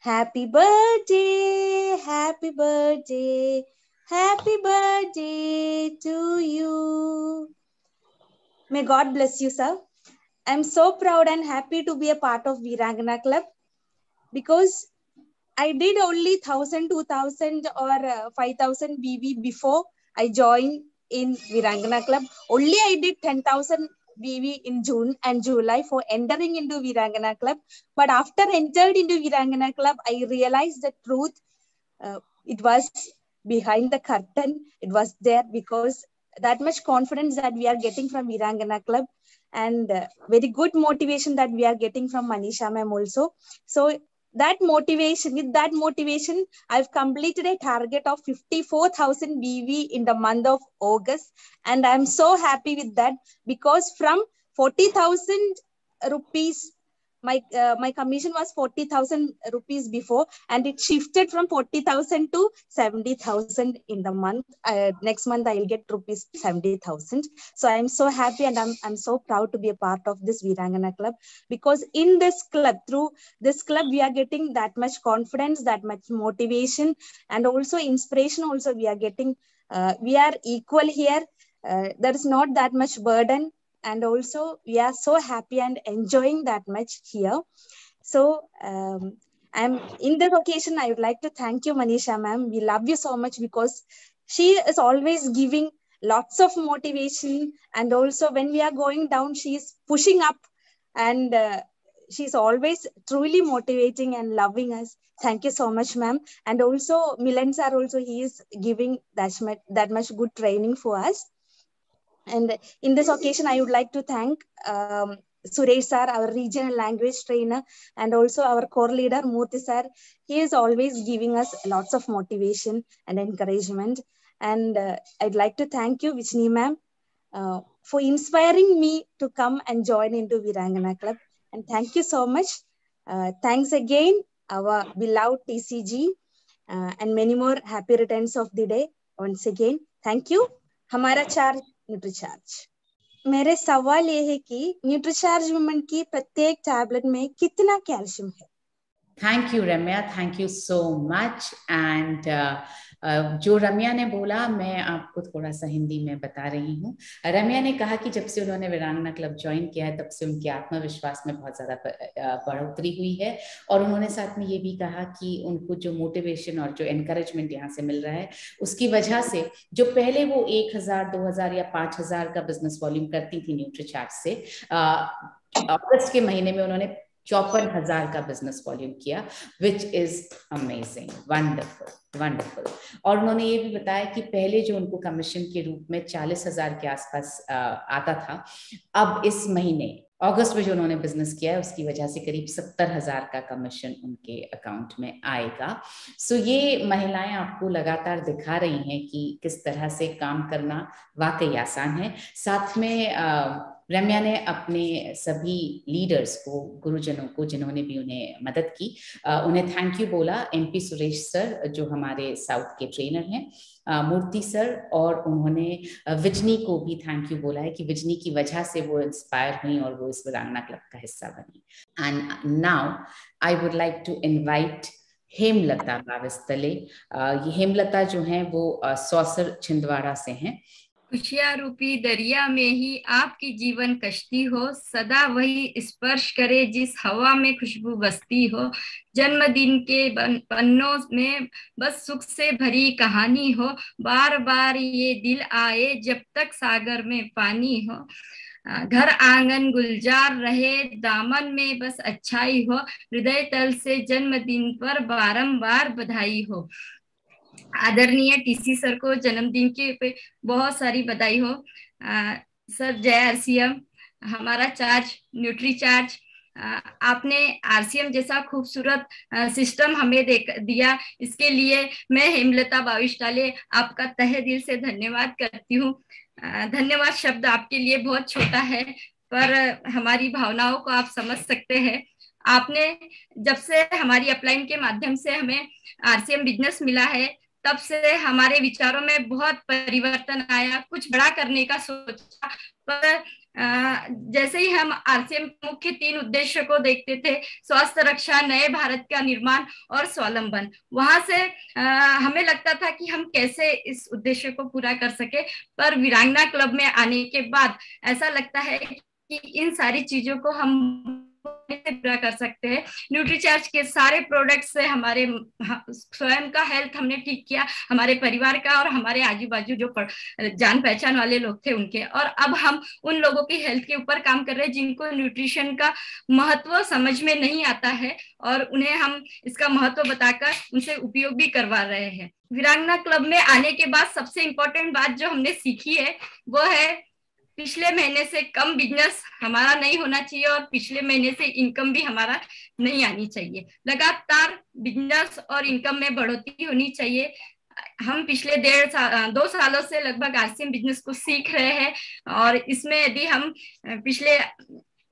Happy birthday, happy birthday, happy birthday to you. May God bless you, sir. I'm so proud and happy to be a part of Virangana Club, because I did only 1,000, 2,000 or 5,000 BV before I joined in Virangana Club. Only I did 10,000 BV in June and July for entering into Virangana Club. But after entered into Virangana Club, I realized the truth. It was behind the curtain. It was there, because that much confidence that we are getting from Virangana Club, and very good motivation that we are getting from Manisha ma'am also. So that motivation, with that motivation, I've completed a target of 54,000 BV in the month of August. And I'm so happy with that, because from 40,000 rupees, my commission was 40,000 rupees before, and it shifted from 40,000 to 70,000 in the month. Next month I'll get rupees 70,000. So I'm so happy, and I'm so proud to be a part of this Virangana Club, because in this club, through this club, we are getting that much confidence, that much motivation, and also inspiration. Also, we are getting, we are equal here. There is not that much burden. And also, we are so happy and enjoying that much here. So, I'm in this occasion, I would like to thank you, Manisha ma'am. We love you so much, because she is always giving lots of motivation. And also, when we are going down, she is pushing up, and she's always truly motivating and loving us. Thank you so much, ma'am. And also, Milan sir also, he is giving that much good training for us. And in this occasion, I would like to thank Suresh sir, our regional language trainer, and also our core leader, Murthy sir. He is always giving us lots of motivation and encouragement. And I'd like to thank you, Vishni ma'am, for inspiring me to come and join into Virangana Club. And thank you so much. Thanks again, our beloved TCG, and many more happy returns of the day. Once again, thank you. हमारा charge Nutricharge. मेरे सवाल ये है कि Nutricharge women की प्रत्येक tablet में कितना कैल्शियम है? Thank you Ramya, thank you so much. And जो रम्या ने बोला, मैं आपको थोड़ा सा हिंदी में बता रही हूँ। रम्या ने कहा कि जब से उन्होंने वीरांगना क्लब ज्वाइन किया है, तब से उनके आत्मविश्वास में बहुत ज्यादा बढ़ोतरी हुई है। और उन्होंने साथ में ये भी कहा कि उनको जो मोटिवेशन और जो एनकरेजमेंट यहाँ से मिल रहा है, उसकी वजह से जो पहले वो 1,000, 2,000 या 5,000 का बिजनेस वॉल्यूम करती थी न्यूट्रीचार्ज से, अगस्त के महीने में उन्होंने 54,000 का बिजनेस वॉल्यूम किया, which is amazing, wonderful wonderful. और उन्होंने ये भी बताया कि पहले जो उनको कमीशन के रूप में 40,000 के आसपास आता था, अब इस महीने अगस्त में जो उन्होंने बिजनेस किया है, उसकी वजह से करीब 70,000 का कमीशन उनके अकाउंट में आएगा। सो ये महिलाएं आपको लगातार दिखा रही हैं कि किस तरह से काम करना वाकई आसान है। साथ में रम्या ने अपने सभी लीडर्स को, गुरुजनों को, जिन्होंने भी उन्हें मदद की, उन्हें थैंक यू बोला। MP सुरेश सर, जो हमारे साउथ के ट्रेनर हैं, मूर्ति सर, और उन्होंने विजनी को भी थैंक यू बोला है कि विजनी की वजह से वो इंस्पायर हुई और वो इस वीरांगना क्लब का हिस्सा बनी। And now I would like to invite Hemlata Bavistale. ये हेमलता जो हैं वो सौसर छिंदवाड़ा से हैं। खुशियाँ रूपी दरिया में ही आपकी जीवन कश्ती हो, सदा वही स्पर्श करे जिस हवा में खुशबू बसती हो। जन्मदिन के पन्नों में बस सुख से भरी कहानी हो, बार बार ये दिल आए जब तक सागर में पानी हो। घर आंगन गुलजार रहे, दामन में बस अच्छाई हो, हृदय तल से जन्मदिन पर बारंबार बधाई हो। आदरणीय टीसी सर को जन्मदिन की पे बहुत सारी बधाई हो। सर जय आरसीएम, हमारा चार्ज न्यूट्री चार्ज, आपने आरसीएम जैसा खूबसूरत सिस्टम हमें दिया, इसके लिए मैं हेमलता बाविष्टाले आपका तहे दिल से धन्यवाद करती हूँ। धन्यवाद शब्द आपके लिए बहुत छोटा है, पर हमारी भावनाओं को आप समझ सकते हैं। आपने जब से हमारी अपलाइन के माध्यम से हमें आरसीएम बिजनेस मिला है, तब से हमारे विचारों में बहुत परिवर्तन आया, कुछ बड़ा करने का सोचा। पर जैसे ही हम आरसीएम के मुख्य 3 उद्देश्य को देखते थे, स्वास्थ्य रक्षा, नए भारत का निर्माण और स्वावलंबन, वहां से हमें लगता था कि हम कैसे इस उद्देश्य को पूरा कर सके। पर वीरांगना क्लब में आने के बाद ऐसा लगता है कि इन सारी चीजों को हम पूरा कर सकते हैं। न्यूट्रीचार्ज के सारे प्रोडक्ट्स से हमारे स्वयं का हेल्थ हमने ठीक किया, हमारे परिवार का और हमारे आजू बाजू जो जान पहचान वाले लोग थे उनके, और अब हम उन लोगों की हेल्थ के ऊपर काम कर रहे हैं जिनको न्यूट्रिशन का महत्व समझ में नहीं आता है, और उन्हें हम इसका महत्व बताकर उनसे उपयोग भी करवा रहे हैं। वीरांगना क्लब में आने के बाद सबसे इम्पोर्टेंट बात जो हमने सीखी है वो है पिछले महीने से कम बिजनेस हमारा नहीं होना चाहिए, और पिछले महीने से इनकम भी हमारा नहीं आनी चाहिए। लगातार बिजनेस और इनकम में बढ़ोतरी होनी चाहिए। हम पिछले 2 सालों से लगभग आरसीएम बिजनेस को सीख रहे हैं, और इसमें यदि हम पिछले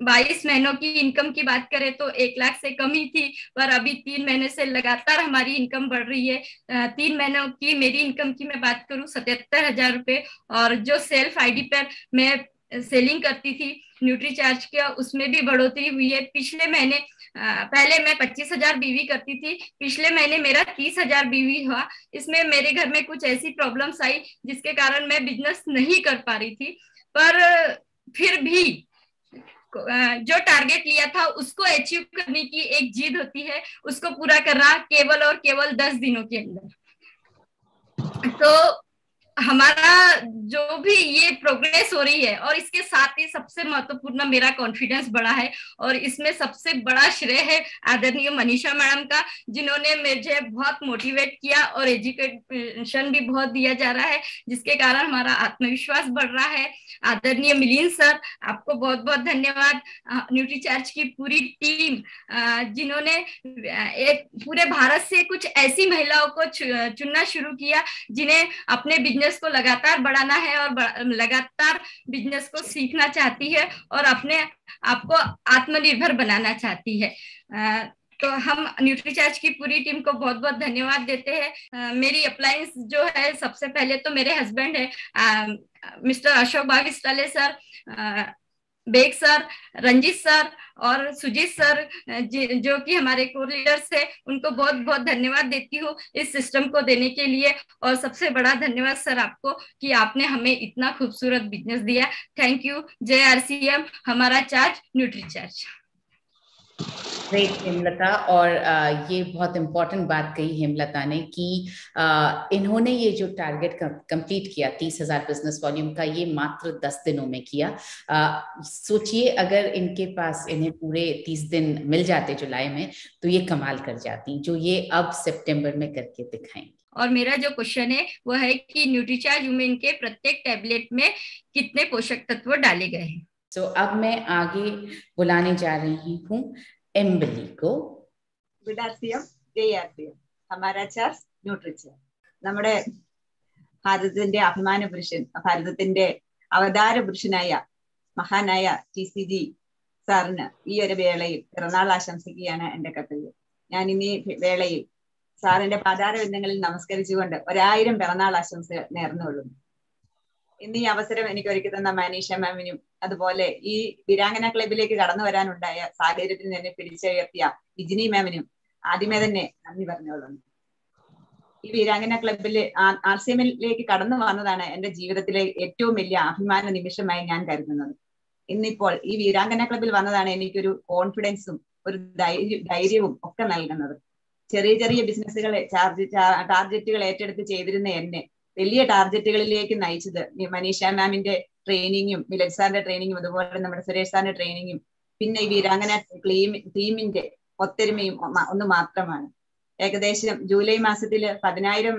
22 महीनों की इनकम की बात करें तो 1 लाख से कम ही थी, पर अभी 3 महीने से लगातार हमारी इनकम बढ़ रही है। 3 महीनों की मेरी इनकम की मैं बात करूं 77,000 रुपए, और जो सेल्फ आईडी पर मैं सेलिंग करती थी न्यूट्रीचार्ज के, उसमें भी बढ़ोतरी हुई है। पिछले महीने पहले मैं 25,000 बीवी करती थी, पिछले महीने मेरा 30,000 बीवी हुआ। इसमें मेरे घर में कुछ ऐसी प्रॉब्लम्स आई जिसके कारण मैं बिजनेस नहीं कर पा रही थी, पर फिर भी जो टारगेट लिया था उसको अचीव करने की एक जिद होती है, उसको पूरा करना केवल और केवल 10 दिनों के अंदर। तो हमारा जो भी ये प्रोग्रेस हो रही है, और इसके साथ ही सबसे महत्वपूर्ण मेरा कॉन्फिडेंस बढ़ा है, और इसमें सबसे बड़ा श्रेय है आदरणीय मनीषा मैडम का, जिन्होंने मुझे बहुत मोटिवेट किया और एजुकेशन भी बहुत दिया जा रहा है, जिसके कारण हमारा आत्मविश्वास बढ़ रहा है। आदरणीय मिलिंद सर, आपको बहुत बहुत धन्यवाद। न्यूट्रीचार्ज की पूरी टीम, जिन्होंने एक पूरे भारत से कुछ ऐसी महिलाओं को चुनना शुरू किया जिन्हें अपने बिजनेस को लगातार बढ़ाना है और लगातार बिजनेस को सीखना चाहती है और अपने आप को आत्मनिर्भर बनाना चाहती है। तो हम न्यूट्रीचार्ज की पूरी टीम को बहुत बहुत धन्यवाद देते हैं। मेरी अप्लायंस जो है, सबसे पहले तो मेरे हस्बैंड है mister Ashok Bavistale sir, Baig sir, Ranjeet sir और सुजीत सर, जो कि हमारे को लीडर्स है, उनको बहुत बहुत धन्यवाद देती हूँ इस सिस्टम को देने के लिए। और सबसे बड़ा धन्यवाद सर आपको कि आपने हमें इतना खूबसूरत बिजनेस दिया। Thank you. जय आरसीएम, हमारा चार्ज न्यूट्रीचार्ज। ग्रेट हेमलता, और ये बहुत इम्पोर्टेंट बात कही हेमलता ने कि इन्होंने ये जो टारगेट कंप्लीट किया 30,000 बिजनेस वॉल्यूम का, ये मात्र 10 दिनों में किया। सोचिए अगर इनके पास इन्हें पूरे 30 दिन मिल जाते जुलाई में, तो ये कमाल कर जाती, जो ये अब सितंबर में करके दिखाएंगे। और मेरा जो क्वेश्चन है वो है कि न्यूट्रीचार्ज वुमेन के प्रत्येक टैबलेट में कितने पोषक तत्व डाले गए हैं। तो अब मैं आगे बुलाने जा रही हूँ एम्बली को। गुड आरसीएम, जय आरसीएम, हमारा चार्ज ന്യൂട്രിചാർജ്. നമ്മുടെ ഭാരതത്തിന്റെ അഭിമാന പുരുഷൻ, ഭാരതത്തിന്റെ അവതാര പുരുഷനായ മഹാനായ TCG സാറിന് ഈ ഒരു വേളയിൽ പിറന്നാൾ ആശംസിക്കുകയാണ് എന്റെ കർത്തവ്യം. ഞാൻ ഇനി വേളയിൽ സാറിന്റെ പാതാരവിന്ദങ്ങളിൽ നമസ്കരിച്ചുകൊണ്ട് 1000 പിറന്നാൾ ആശംസകൾ നേർന്നുകൊള്ളുന്നു. ഇന്ന് ഈ അവസരം എനിക്ക് ഒരുക്കി തന്ന മനീഷ മാമിനും, അതുപോലെ ഈ വീരാംഗന ക്ലബിലേക്ക് കടന്നു വരാനുണ്ടായ സാഹചര്യത്തിൽ തന്നെ പിടിച്ചുയർത്തിയ വിജിനി മാമിനും ആദ്യമേ തന്നെ നന്ദി പറഞ്ഞോളുന്നു. ഈ വീരാംഗന ക്ലബിൽ ആർസിഎമ്മിലേക്ക് കടന്നു വന്നതാണ് എന്റെ ജീവിതത്തിലെ ഏറ്റവും വലിയ അഭിമാന നിമിഷമായി ഞാൻ കരുതുന്നത്. ഇന്നിപ്പോൾ ഈ വീരാംഗന ക്ലബിൽ വന്നതാണ് എനിക്കൊരു കോൺഫിഡൻസും ഒരു ധൈര്യവും ഒക്കെ നൽകുന്നത്. ചെറിയ ചെറിയ ബിസിനസ്സുകളെ ടാർഗറ്റുകൾ ഏറ്റെടുത്ത് ചെയ്തിരുന്ന എന്നെ വലിയ ടാർഗറ്റുകളിലേക്ക് നയിച്ചത് മനീഷ മാമിന്റെ ട്രെയിനിങ്ങും മിലജ് സാറിന്റെ ട്രെയിനിങ്ങും അതുപോലെ നമ്മുടെ സുരേഷ് സാറിന്റെ ട്രെയിനിങ്ങും പിന്നെ ഈ വീരാംഗന ടീമിന്റെ ഒത്തൊരുമയും ഒന്ന് മാത്രമാണ്. ഏകദേശം ജൂലൈ മാസത്തിൽ 10,000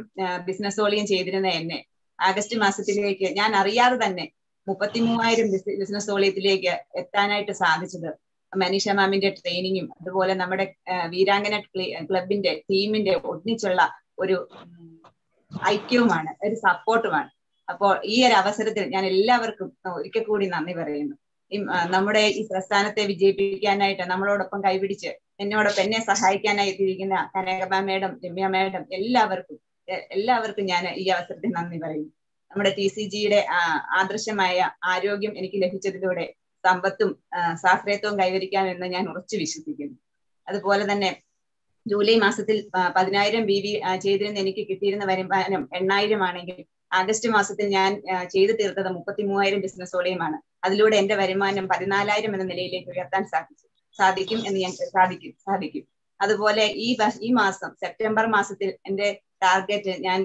ബിസിനസ് വോളിയം ചെയ്തിരുന്ന എന്നെ ആഗസ്റ്റ് മാസത്തിലേക്ക് ഞാൻ അറിയാതെ തന്നെ 33,000 ബിസിനസ് വോളിയത്തിലേക്ക് എത്താനായിട്ട് സാധിച്ചത് മനീഷ മാമിന്റെ ട്രെയിനിങ്ങും അതുപോലെ നമ്മുടെ വീരാംഗന ക്ലബിന്റെ ടീമിന്റെ ഒന്നിച്ചുള്ള ഒരു ഐക്യവുമാണ്, ഒരു സപ്പോർട്ടുമാണ്. അപ്പോൾ ഈ ഒരു അവസരത്തിൽ ഞാൻ എല്ലാവർക്കും ഒരിക്കൽ കൂടി നന്ദി പറയുന്നു. നമ്മുടെ ഈ പ്രസ്ഥാനത്തെ വിജയിപ്പിക്കാനായിട്ട് നമ്മളോടൊപ്പം കൈപിടിച്ച് എന്നെ സഹായിക്കാനായി എത്തിയിരിക്കുന്ന കനകബ മേഡം, രമ്യ മേഡം, എല്ലാവർക്കും ഞാൻ ഈ അവസരത്തിൽ നന്ദി പറയുന്നു. നമ്മുടെ TCGയുടെ ആദർശമായ ആരോഗ്യം എനിക്ക് ലഭിച്ചതിലൂടെ സമ്പത്തും സ്വാശ്രയത്വവും കൈവരിക്കാമെന്ന് ഞാൻ ഉറച്ചു വിശ്വസിക്കുന്നു. അതുപോലെ തന്നെ ജൂലൈ മാസത്തിൽ 10,000 BV ചെയ്തിരുന്ന എനിക്ക് കിട്ടിയിരുന്ന വരുമാനം 8,000 ആണെങ്കിൽ ആഗസ്റ്റ് മാസത്തിൽ ഞാൻ ചെയ്തു തീർത്തത് 33,000 ബിസിനസ് വോളിയമാണ്. അതിലൂടെ എന്റെ വരുമാനം 14,000 എന്ന നിലയിലേക്ക് ഉയർത്താൻ സാധിക്കും എന്ന് ഞാൻ സാധിക്കും. അതുപോലെ ഈ മാസം സെപ്റ്റംബർ മാസത്തിൽ എന്റെ ടാർഗറ്റ് ഞാൻ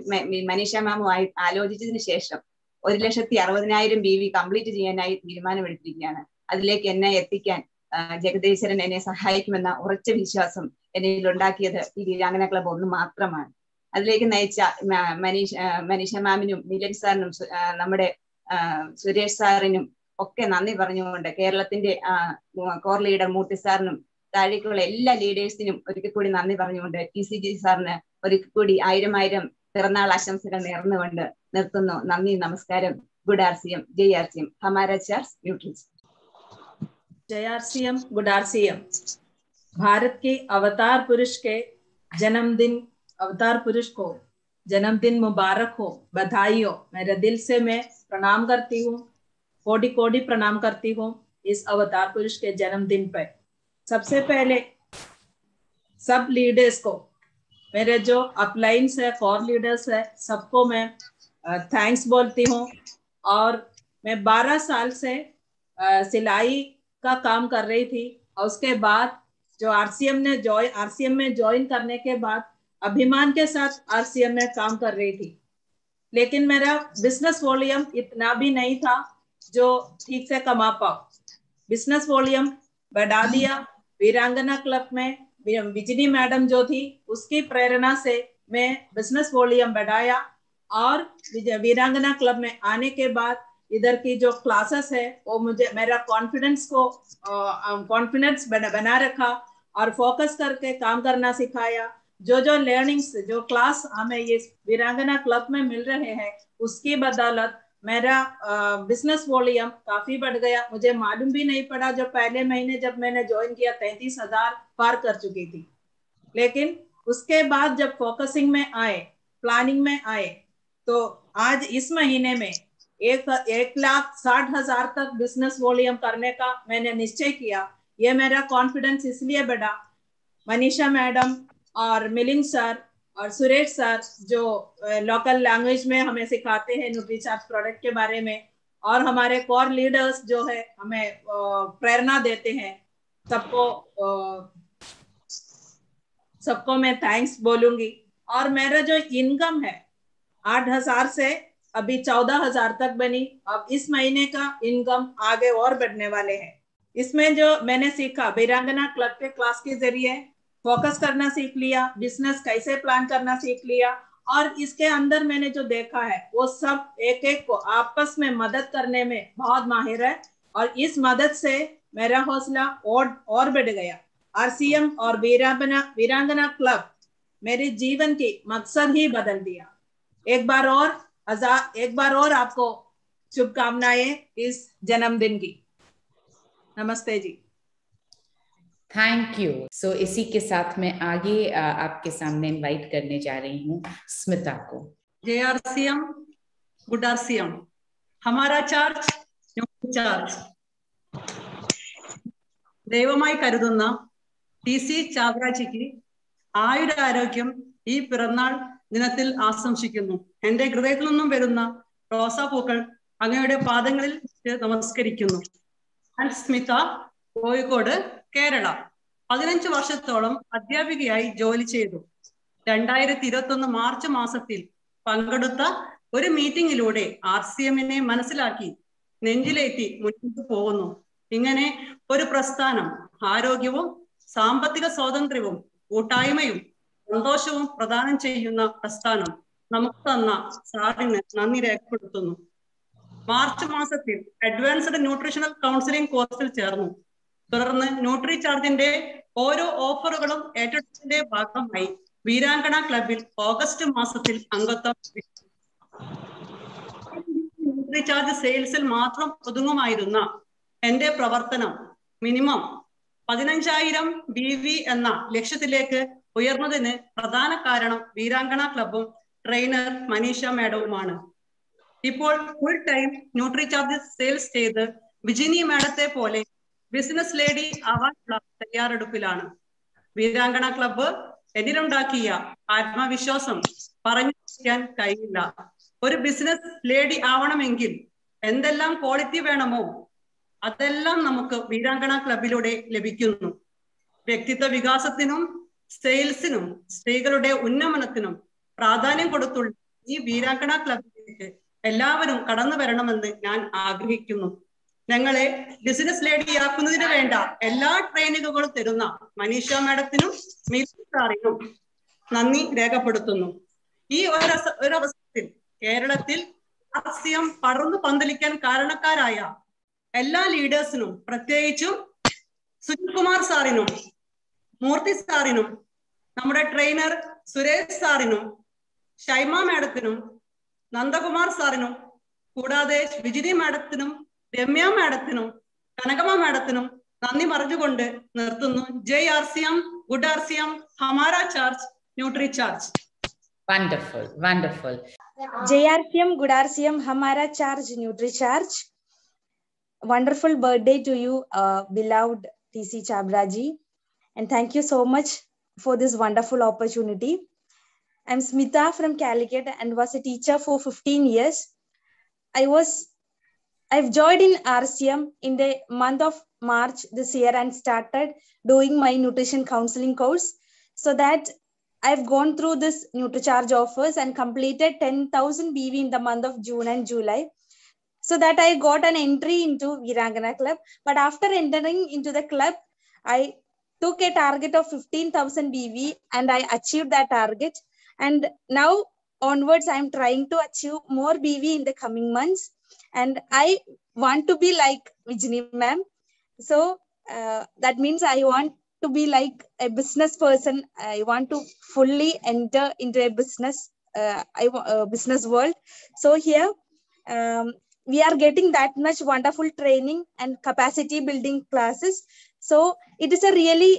മനീഷ മാമുമായി ആലോചിച്ചതിന് ശേഷം 1,60,000 BV കംപ്ലീറ്റ് ചെയ്യാനായി തീരുമാനമെടുത്തിരിക്കുകയാണ്. അതിലേക്ക് എന്നെ എത്തിക്കാൻ ജഗദീശ്വരൻ എന്നെ സഹായിക്കുമെന്ന ഉറച്ച വിശ്വാസം എന്നിൽ ഉണ്ടാക്കിയത് ഈ വീരാംഗന ക്ലബ് ഒന്ന് മാത്രമാണ്. അതിലേക്ക് നയിച്ച മനീഷ മാമിനും മിലൻ സാറിനും നമ്മുടെ സുരേഷ് സാറിനും ഒക്കെ നന്ദി പറഞ്ഞുകൊണ്ട് കേരളത്തിന്റെ കോർ ലീഡർ മൂർത്തി സാറിനും താഴേക്കുള്ള എല്ലാ ലീഡേഴ്സിനും ഒരിക്കൽ കൂടി നന്ദി പറഞ്ഞുകൊണ്ട് TCG സാറിന് ഒരിക്കൽ കൂടി 1000 പിറന്നാൾ ആശംസകൾ നേർന്നുകൊണ്ട് നിർത്തുന്നു. നന്ദി, नमस्कार. गुड RCM, जय RCM, हमारा चार्ज न्यूट्रिशन. जय RCM, गुड RCM. भारत के अवतार पुरुष के जन्मदिन, अवतार पुरुष को जन्मदिन मुबारक हो, बधाई हो. मेरे दिल से मैं प्रणाम करती हूँ, कोटि कोटि प्रणाम करती हूँ इस अवतार पुरुष के जन्मदिन पे. सबसे पहले सब लीडर्स को, मेरे जो अपलाइंस है, कोर लीडर्स है, सबको मैं थैंक्स बोलती हूँ. और मैं 12 साल से सिलाई का काम कर रही थी और उसके बाद जो RCM में ज्वाइन करने के बाद अभिमान के साथ RCM में काम कर रही थी. लेकिन मेरा बिजनेस वॉल्यूम इतना भी नहीं था जो ठीक से कमा पाओ. बिजनेस वॉल्यूम बढ़ा दिया. वीरांगना क्लब में बिजनी मैडम जो थी उसकी प्रेरणा से मैं बिजनेस वॉल्यूम बढ़ाया और वीरांगना क्लब में आने के बाद इधर की जो क्लासेस है वो मुझे मेरा कॉन्फिडेंस बना रखा और फोकस करके काम करना सिखाया. जो लर्निंग्स, जो क्लास हमें ये वीरांगना क्लब में मिल रहे हैं उसकी बदौलत मेरा बिजनेस वॉल्यूम काफी बढ़ गया. मुझे मालूम भी नहीं पड़ा, जो पहले महीने जब मैंने ज्वाइन किया 33,000 पार कर चुकी थी. लेकिन उसके बाद जब फोकसिंग में आए, प्लानिंग में आए, तो आज इस महीने में 1,60,000 तक बिजनेस वॉल्यूम करने का मैंने निश्चय किया. ये मेरा कॉन्फिडेंस इसलिए बढ़ा. मनीषा मैडम और मिलिंद सर और सुरेश सर जो लोकल लैंग्वेज में हमें सिखाते हैं न्यूट्रीचार्ज प्रोडक्ट के बारे में, और हमारे कोर लीडर्स जो है हमें प्रेरणा देते हैं, सबको मैं थैंक्स बोलूंगी. और मेरा जो इनकम है 8,000 से अभी 14,000 तक बनी. अब इस महीने का इनकम आगे और बढ़ने वाले हैं. इसमें जो मैंने सीखा, वीरांगना क्लब के क्लास के जरिए फोकस करना सीख लिया, बिजनेस कैसे प्लान करना सीख लिया, और इसके अंदर मैंने जो देखा है वो सब एक को आपस में मदद करने में बहुत माहिर है. और इस मदद से मेरा हौसला और बढ़ गया. RCM और वीरांगना क्लब मेरे जीवन की मकसद ही बदल दिया. एक बार और आपको शुभकामनाएं इस जन्मदिन की. नमस्ते जी. Thank you. सो इसी के साथ मैं आगे आपके सामने इनवाइट करने जा रही हूँ स्मिता को. जय RCM, गुड RCM, हमारा चार्ज चार्ज. ദൈവമായി കരുതുന്ന TC ചാവറാജിക്ക് ആയുരാരോഗ്യം ഈ പിറന്നാൾ ദിനത്തിൽ ആശംസിക്കുന്നു. എന്റെ ഹൃദയത്തിൽ നിന്നും വരുന്ന റോസാപ്പൂക്കൾ അങ്ങയുടെ പാദങ്ങളിൽ നമസ്കരിക്കുന്നു. ഞാൻ സ്മിത, കോഴിക്കോട്, കേരള. 15 വർഷത്തോളം അധ്യാപികയായി ജോലി ചെയ്തു. 2021 മാർച്ച് മാസത്തിൽ പങ്കെടുത്ത ഒരു മീറ്റിംഗിലൂടെ RCMനെ മനസ്സിലാക്കി നെഞ്ചിലേറ്റി മുന്നോട്ട് പോകുന്നു. ഇങ്ങനെ ഒരു പ്രസ്ഥാനം ആരോഗ്യവും സാമ്പത്തിക സ്വാതന്ത്ര്യവും കൂട്ടായ്മയും സന്തോഷവും പ്രദാനം ചെയ്യുന്ന പ്രസ്ഥാനം നമുക്ക് തന്ന സാറിന് നന്ദി രേഖപ്പെടുത്തുന്നു. മാർച്ച് മാസത്തിൽ അഡ്വാൻസ്ഡ് ന്യൂട്രീഷണൽ കൗൺസിലിംഗ് കോഴ്സിൽ ചേർന്നു. തുടർന്ന് ന്യൂട്രി ചാർജിന്റെ ഓരോ ഓഫറുകളും ഏറ്റെടുത്തതിന്റെ ഭാഗമായി വീരാങ്കണ ക്ലബിൽ ഓഗസ്റ്റ് മാസത്തിൽ അംഗത്വം. ന്യൂട്രി ചാർജ് സെയിൽസിൽ മാത്രം ഒതുങ്ങുമായിരുന്ന എന്റെ പ്രവർത്തനം മിനിമം 15,000 BV എന്ന ലക്ഷ്യത്തിലേക്ക് ഉയർന്നതിന് പ്രധാന കാരണം വീരാങ്കണ ക്ലബും ട്രെയിനർ മനീഷ മാഡവുമാണ്. ഇപ്പോൾ full time nutri charge sales ചെയ്ത് വിജിനി മാഡത്തെ പോലെ ബിസിനസ് ലേഡി ആവാനുള്ള തയ്യാറെടുപ്പിലാണ്. വീരാങ്കണ ക്ലബ്ബ് എന്നിലുണ്ടാക്കിയ ആത്മവിശ്വാസം പറഞ്ഞു കഴിയില്ല. ഒരു ബിസിനസ് ലേഡി ആവണമെങ്കിൽ എന്തെല്ലാം ക്വാളിറ്റി വേണമോ അതെല്ലാം നമുക്ക് വീരാങ്കണ ക്ലബിലൂടെ ലഭിക്കുന്നു. വ്യക്തിത്വ വികാസത്തിനും സെയിൽസിനും സ്ത്രീകളുടെ ഉന്നമനത്തിനും പ്രാധാന്യം കൊടുത്തുള്ള ഈ വീരാങ്കണ ക്ലബിലേക്ക് എല്ലാവരും കടന്നു വരണമെന്ന് ഞാൻ ആഗ്രഹിക്കുന്നു. ഞങ്ങളെ ബിസിനസ് ലേഡിയാക്കുന്നതിന് വേണ്ട എല്ലാ ട്രെയിനിങ്ങുകളും തരുന്ന മനീഷ മാഡത്തിനും മിഥുൻ സാറിനും നന്ദി രേഖപ്പെടുത്തുന്നു. ഈ ഒരവസരത്തിൽ കേരളത്തിൽ RCM പടർന്നു പന്തലിക്കാൻ കാരണക്കാരായ എല്ലാ ലീഡേഴ്സിനും, പ്രത്യേകിച്ചും സുജിത് കുമാർ സാറിനും മൂർത്തി സാറിനും നമ്മുടെ ട്രെയിനർ സുരേഷ് സാറിനും ഷൈമ മാഡത്തിനും നന്ദകുമാർ സാറിനും കൂടാതെ വിജിനി മാഡത്തിനും രമ്യ മാഡത്തിനും കനകമ്മ മാഡത്തിനും നന്ദി പറഞ്ഞുകൊണ്ട് നിർത്തുന്നു. ജയ് RCM, good RCM, Hamara charge, nutri charge. Wonderful, wonderful. Jai RCM, good RCM, Hamara Charge, Nutri Charge. Wonderful birthday to you, beloved TC Chabra ji, and thank you so much for this wonderful opportunity. I'm Smita from Calicut and was a teacher for 15 years. I've joined in RCM in the month of March this year and started doing my nutrition counseling course, so that I've gone through this NutriCharge offers and completed 10,000 BV in the month of June and July, so that I got an entry into Virangana Club. But after entering into the club, I took a target of 15,000 BV and I achieved that target. And now onwards, I'm trying to achieve more BV in the coming months. And I want to be like Vijini ma'am. So that means I want to be like a business person. I want to fully enter into a business business world. So here we are getting that much wonderful training and capacity building classes. So it is a really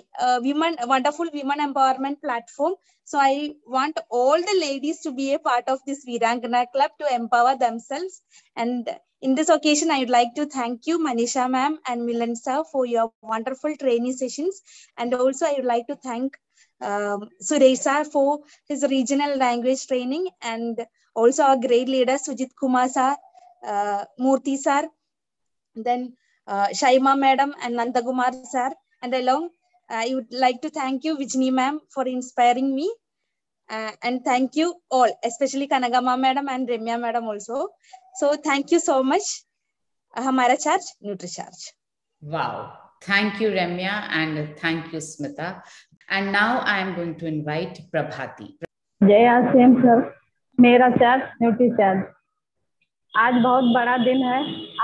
wonderful women empowerment platform. So I want all the ladies to be a part of this Virangana Club to empower themselves. And in this occasion, I would like to thank you, Manisha ma'am and Milan sir, for your wonderful training sessions. And also I would like to thank Suresh sir for his regional language training, and also our great leaders, Sujit Kumar sir, Murthy sir, then Shaima madam and Nandakumar sir. And along, I would like to thank you, Vijni ma'am, for inspiring me. And thank you all, especially Kanagama madam and Remya madam also. So thank you so much. Hamara Charge, Nutri Charge. Wow. Thank you, Remya, and thank you, Smita. And now I am going to invite Prabhati. जय RCM sir, मेरा charge nutri charge. आज बहुत बड़ा दिन है।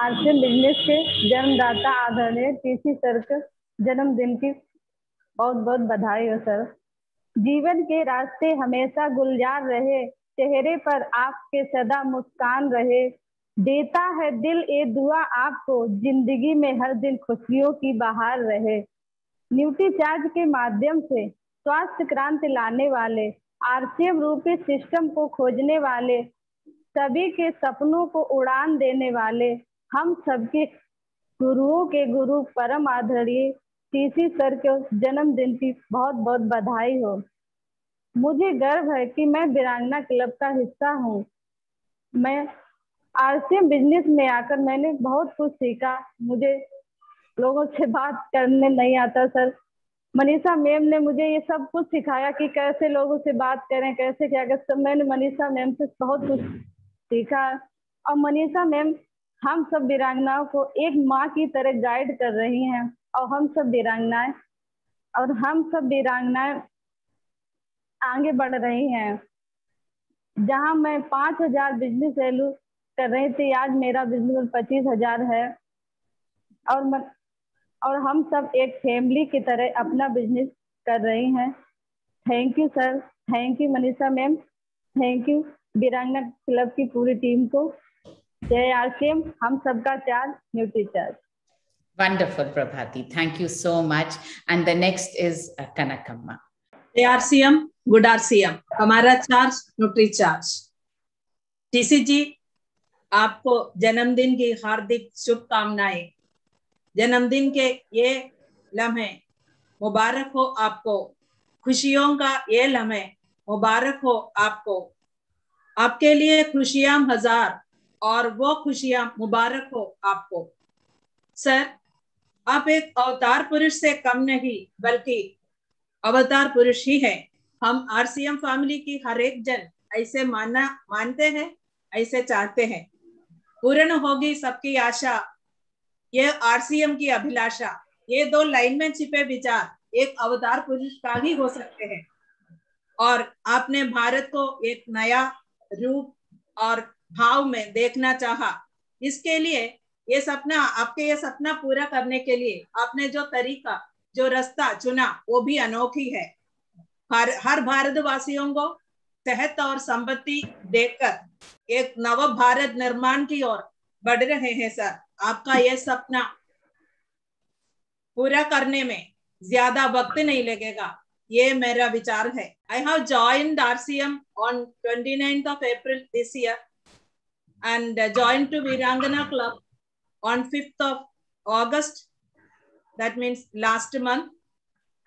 RCM business के जन्मदाता आदरणीय TC सर के जन्मदिन की बहुत बहुत बधाई हो सर। जीवन के रास्ते हमेशा गुलजार रहे, चेहरे पर आपके सदा मुस्कान रहे, देता है दिल ये दुआ आपको, जिंदगी में हर दिन खुशियों की बहार रहे। न्यूट्री चार्ज के माध्यम से स्वास्थ्य क्रांति लाने वाले, RCM रूपी सिस्टम को खोजने वाले, सभी के सपनों को उड़ान देने वाले, हम सबके गुरुओं के गुरु परम आदरणीय TC सर के जन्मदिन की बहुत बहुत बधाई हो। मुझे गर्व है कि मैं वीरांगना क्लब का हिस्सा हूँ। मैं RCM बिजनेस में आकर मैंने बहुत कुछ सीखा। मुझे लोगों से बात करने नहीं आता सर। मनीषा मैम ने मुझे ये सब कुछ सिखाया कि कैसे लोगों से बात करें, कैसे क्या कर। सब मैंने मनीषा मैम से बहुत कुछ सीखा। और मनीषा मैम हम सब वीरांगनाओं को एक माँ की तरह गाइड कर रही हैं। और हम सब वीरांगनाएं आगे बढ़ रही हैं। जहां मैं 5,000 बिजनेस वैल्यू कर रही थी, आज मेरा बिजनेस 25,000 है। और हम सब एक फैमिली की तरह अपना बिजनेस कर रही हैं। Thank you sir, thank you Manisha ma'am, thank you वीरांगना क्लब की पूरी टीम को। जय आरसीएम, हम सबका charge, nutri charge. Wonderful, Prabhati. Thank you so much. And the next is Kanakamma. ARCM, good RCM, हमारा चार्ज, न्यूट्री चार्ज। टीसी जी, आपको जन्मदिन की हार्दिक शुभकामनाएं। जन्मदिन के ये लम्हे मुबारक हो आपको, खुशियों का ये लम्हे मुबारक हो आपको। आपके लिए खुशियां हजार और वो खुशियां मुबारक हो आपको। सर, आप एक अवतार पुरुष से कम नहीं बल्कि अवतार पुरुष ही है। हम आरसीएम फैमिली की हर एक जन ऐसे मानते हैं, ऐसे चाहते हैं। पूर्ण होगी सबकी आशा, ये आरसीएम की अभिलाषा। ये दो लाइन में छिपे विचार एक अवतार पुरुष का ही हो सकते हैं। और आपने भारत को एक नया रूप और भाव में देखना चाहा। इसके लिए ये सपना, आपके ये सपना पूरा करने के लिए आपने जो तरीका, जो रास्ता चुना वो भी अनोखी है। हर भारतवासियों को सेहत और संपत्ति देकर एक नव भारत निर्माण की ओर बढ़ रहे हैं सर। आपका ये सपना पूरा करने में ज्यादा वक्त नहीं लगेगा, ये मेरा विचार है। I have joined RCM on 29th of April this year and joined to Virangana Club on 5th of August. That means last month.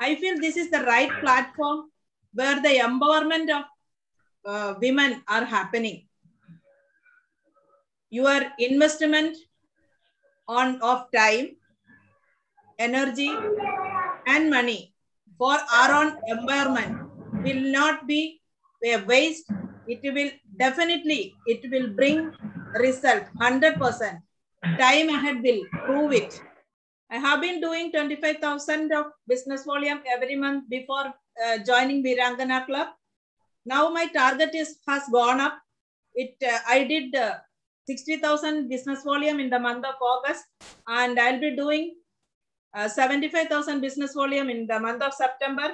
I feel this is the right platform where the empowerment of women are happening. Your investment of time, energy and money for our own environment will not be a waste. It will definitely, it will bring result 100%. Time ahead will prove it. I have been doing 25,000 of business volume every month before joining Virangana Club. Now my target has gone up. I did 60,000 business volume in the month of August, and I'll be doing 75,000 business volume in the month of September.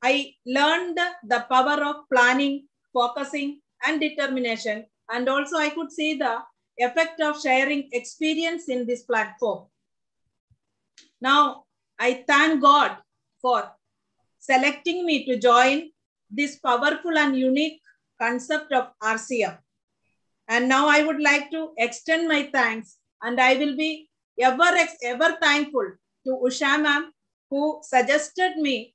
I learned the power of planning, focusing, and determination, and also I could see the effect of sharing experience in this platform. Now, I thank God for selecting me to join this powerful and unique concept of RCM. And now I would like to extend my thanks, and I will be ever thankful to Usha ma'am, who suggested me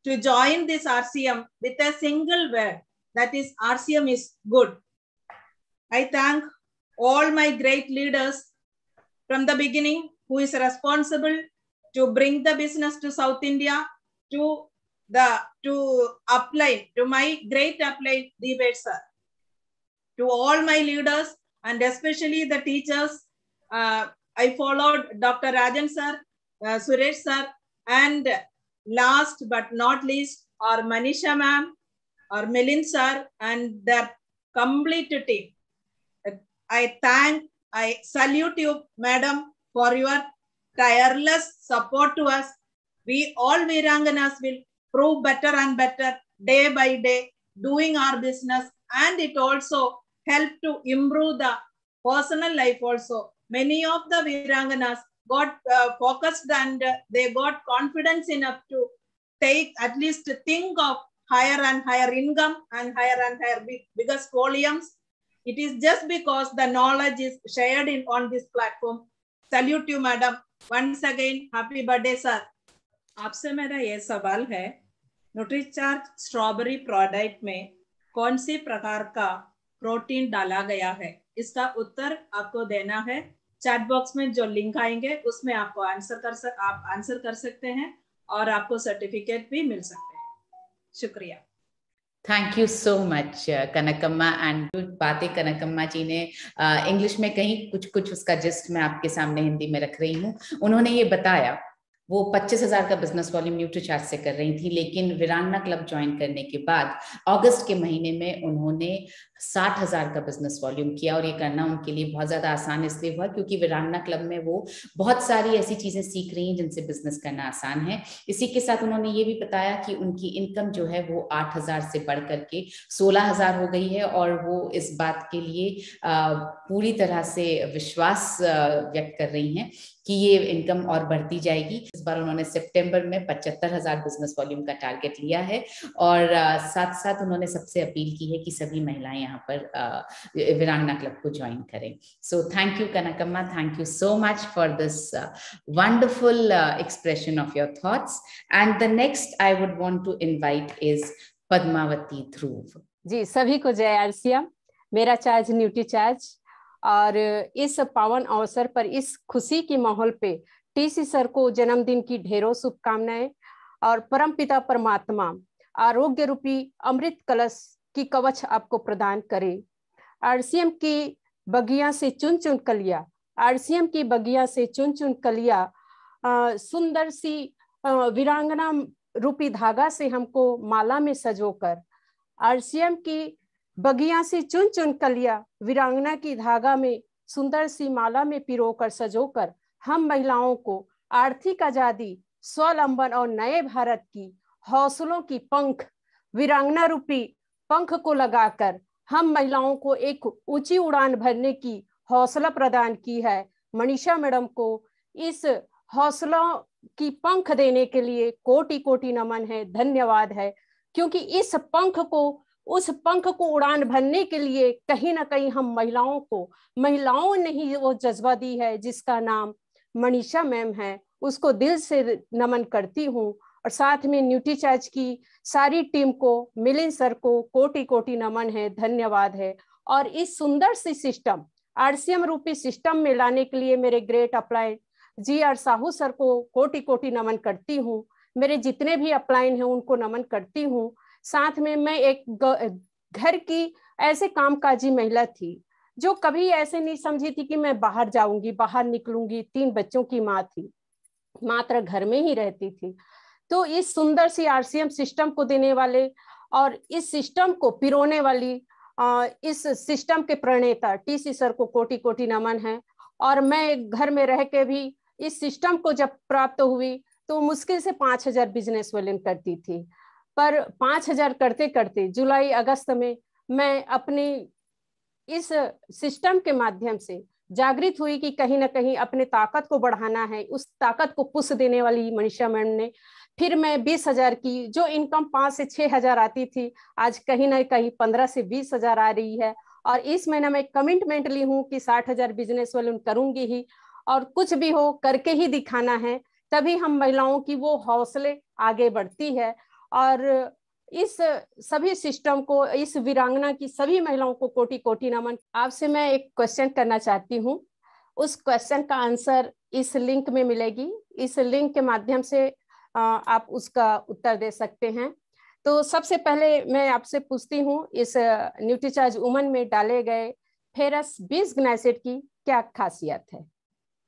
to join this RCM with a single word, that is RCM is good. I thank all my great leaders from the beginning who is responsible to bring the business to South India, to my great upline Deepesh sir, to all my leaders and especially the teachers. I followed Dr. Rajan sir, Suresh sir, and last but not least, our Manisha ma'am, our Milind sir, and their complete team. I salute you, madam, for your tireless support to us. We all Viranganas will prove better and better day by day, doing our business, and it also help to improve the personal life also. Many of the Viranganas got focused and they got confidence enough to take, at least think of higher and higher income and higher biggest volumes. It is just because the knowledge is shared on this platform. Salute you, madam. Once again, happy birthday, sir. आपसे मेरा ये सवाल है, Nutricharge strawberry product में कौन सी प्रकार का protein डाला गया है? इसका उत्तर आपको देना है। चैट बॉक्स में जो लिंक आएंगे उसमें आपको आंसर कर सकते हैं और आपको सर्टिफिकेट भी मिल सकते हैं। शुक्रिया। Thank you so much Kanakamma. And बातें कनकम्मा जी ने इंग्लिश में कहीं कुछ उसका जस्ट मैं आपके सामने हिंदी में रख रही हूँ। उन्होंने ये बताया वो 25,000 का बिजनेस वॉल्यूम न्यूट्रीचार्ज से कर रही थी, लेकिन वीरांगना क्लब ज्वाइन करने के बाद अगस्त के महीने में उन्होंने 60,000 का बिजनेस वॉल्यूम किया। और ये करना उनके लिए बहुत ज्यादा आसान इसलिए हुआ क्योंकि वीरांगना क्लब में वो बहुत सारी ऐसी चीजें सीख रही हैं जिनसे बिजनेस करना आसान है। इसी के साथ उन्होंने ये भी बताया कि उनकी इनकम जो है वो 8,000 से बढ़ करके 16,000 हो गई है, और वो इस बात के लिए पूरी तरह से विश्वास व्यक्त कर रही हैं कि ये इनकम और बढ़ती जाएगी। इस बार उन्होंने सितंबर में 75,000 बिजनेस वॉल्यूम का टारगेट लिया है, और साथ साथ उन्होंने सबसे अपील की है कि सभी महिलाएं यहाँ पर वीरांगना क्लब को ज्वाइन करें। So thank you Kanakamma, thank you so much for this wonderful expression of your thoughts. And the next I would want to invite is Padmavati Dhruv ji. सभी को जय आरसीएम, मेरा चार्ज न्यूट्री चार्ज। और इस पावन अवसर पर, इस खुशी के माहौल पे टीसी सर को जन्मदिन की ढेरों शुभकामनाएं, और परमपिता परमात्मा आरोग्य रूपी अमृत कलश की कवच आपको प्रदान करे। आरसीएम की बगिया से चुन चुन कलिया, आरसीएम की बगिया से चुन चुन कलिया, सुंदर सी वीरांगना रूपी धागा से हमको माला में सजोकर, आरसीएम की बगिया से चुन चुन कलिया वीरांगना की धागा में सुंदर सी माला में पिरोकर सजोकर हम महिलाओं को आर्थिक आजादी, स्वावलंबन और नए भारत की हौसलों की पंख, वीरांगना रूपी पंख को लगाकर हम महिलाओं को एक ऊंची उड़ान भरने की हौसला प्रदान की है। मनीषा मैडम को इस हौसला की पंख देने के लिए कोटि कोटि नमन है, धन्यवाद है। क्योंकि इस पंख को, उस पंख को उड़ान भरने के लिए कहीं ना कहीं हम महिलाओं ने ही वो जज्बा दी है जिसका नाम मनीषा मैम है। उसको दिल से नमन करती हूँ। और साथ में न्यूट्री चार्ज की सारी टीम को, मिलिंद सर को कोटि कोटि नमन है, धन्यवाद है। और इस सुंदर सी सिस्टम, आरसीएम रूपी सिस्टम में लाने के लिए मेरे great applied GR Sahu sir को कोटि कोटि नमन करती हूँ। मेरे जितने भी अपलाइन हैं उनको नमन करती हूँ। साथ में मैं एक घर की ऐसे कामकाजी महिला थी जो कभी ऐसे नहीं समझी थी कि मैं बाहर जाऊंगी, बाहर निकलूंगी। 3 बच्चों की माँ थी, मात्र घर में ही रहती थी। तो इस सुंदर सी आरसीएम सिस्टम को देने वाले और इस सिस्टम को पिरोने वाली, इस सिस्टम के प्रणेता टीसी सर को कोटि कोटि नमन है। और मैं घर में रह के भी इस सिस्टम को जब प्राप्त हुई तो मुश्किल से 5,000 बिजनेस वॉल्यूम करती थी, पर 5,000 करते करते जुलाई अगस्त में मैं अपनी इस सिस्टम के माध्यम से जागृत हुई कि कहीं ना कहीं अपने ताकत को बढ़ाना है। उस ताकत को पुश देने वाली मनीषा मैम ने फिर मैं 20,000 की जो इनकम 5 से 6,000 आती थी, आज कहीं ना कहीं 15 से 20,000 आ रही है। और इस महीने में कमिटमेंट ली हूँ कि 60,000 बिजनेस वॉल्यूम करूंगी ही, और कुछ भी हो करके ही दिखाना है। तभी हम महिलाओं की वो हौसले आगे बढ़ती है। और इस सभी सिस्टम को, इस वीरांगना की सभी महिलाओं को कोटि कोटि नमन। आपसे मैं एक क्वेश्चन करना चाहती हूँ, उस क्वेश्चन का आंसर इस लिंक में मिलेगी। इस लिंक के माध्यम से आप उसका उत्तर दे सकते हैं। तो सबसे पहले मैं आपसे पूछती हूँ, इस न्यूट्री चार्ज वुमन में डाले गए फेरस बिस्ग्नाइसेट की क्या खासियत है?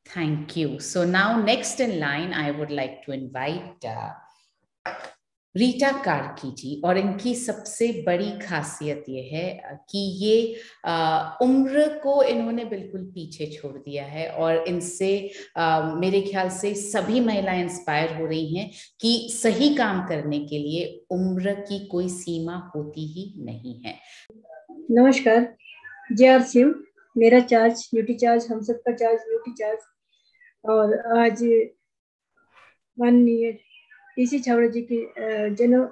Thank you. So now next in line, I would like to invite Rita Karki जी। और इनकी सबसे बड़ी खासियत ये है कि ये उम्र को इन्होंने बिल्कुल पीछे छोड़ दिया है, और इनसे मेरे ख्याल से सभी महिलाएं इंस्पायर हो रही हैं कि सही काम करने के लिए उम्र की कोई सीमा होती ही नहीं है। नमस्कार, JRCM, मेरा चार्ज न्यूट्री चार्ज, हम सबका चार्ज न्यूट्री चार्ज। और आज माननीय टीसी छाबड़ा जी के जन्म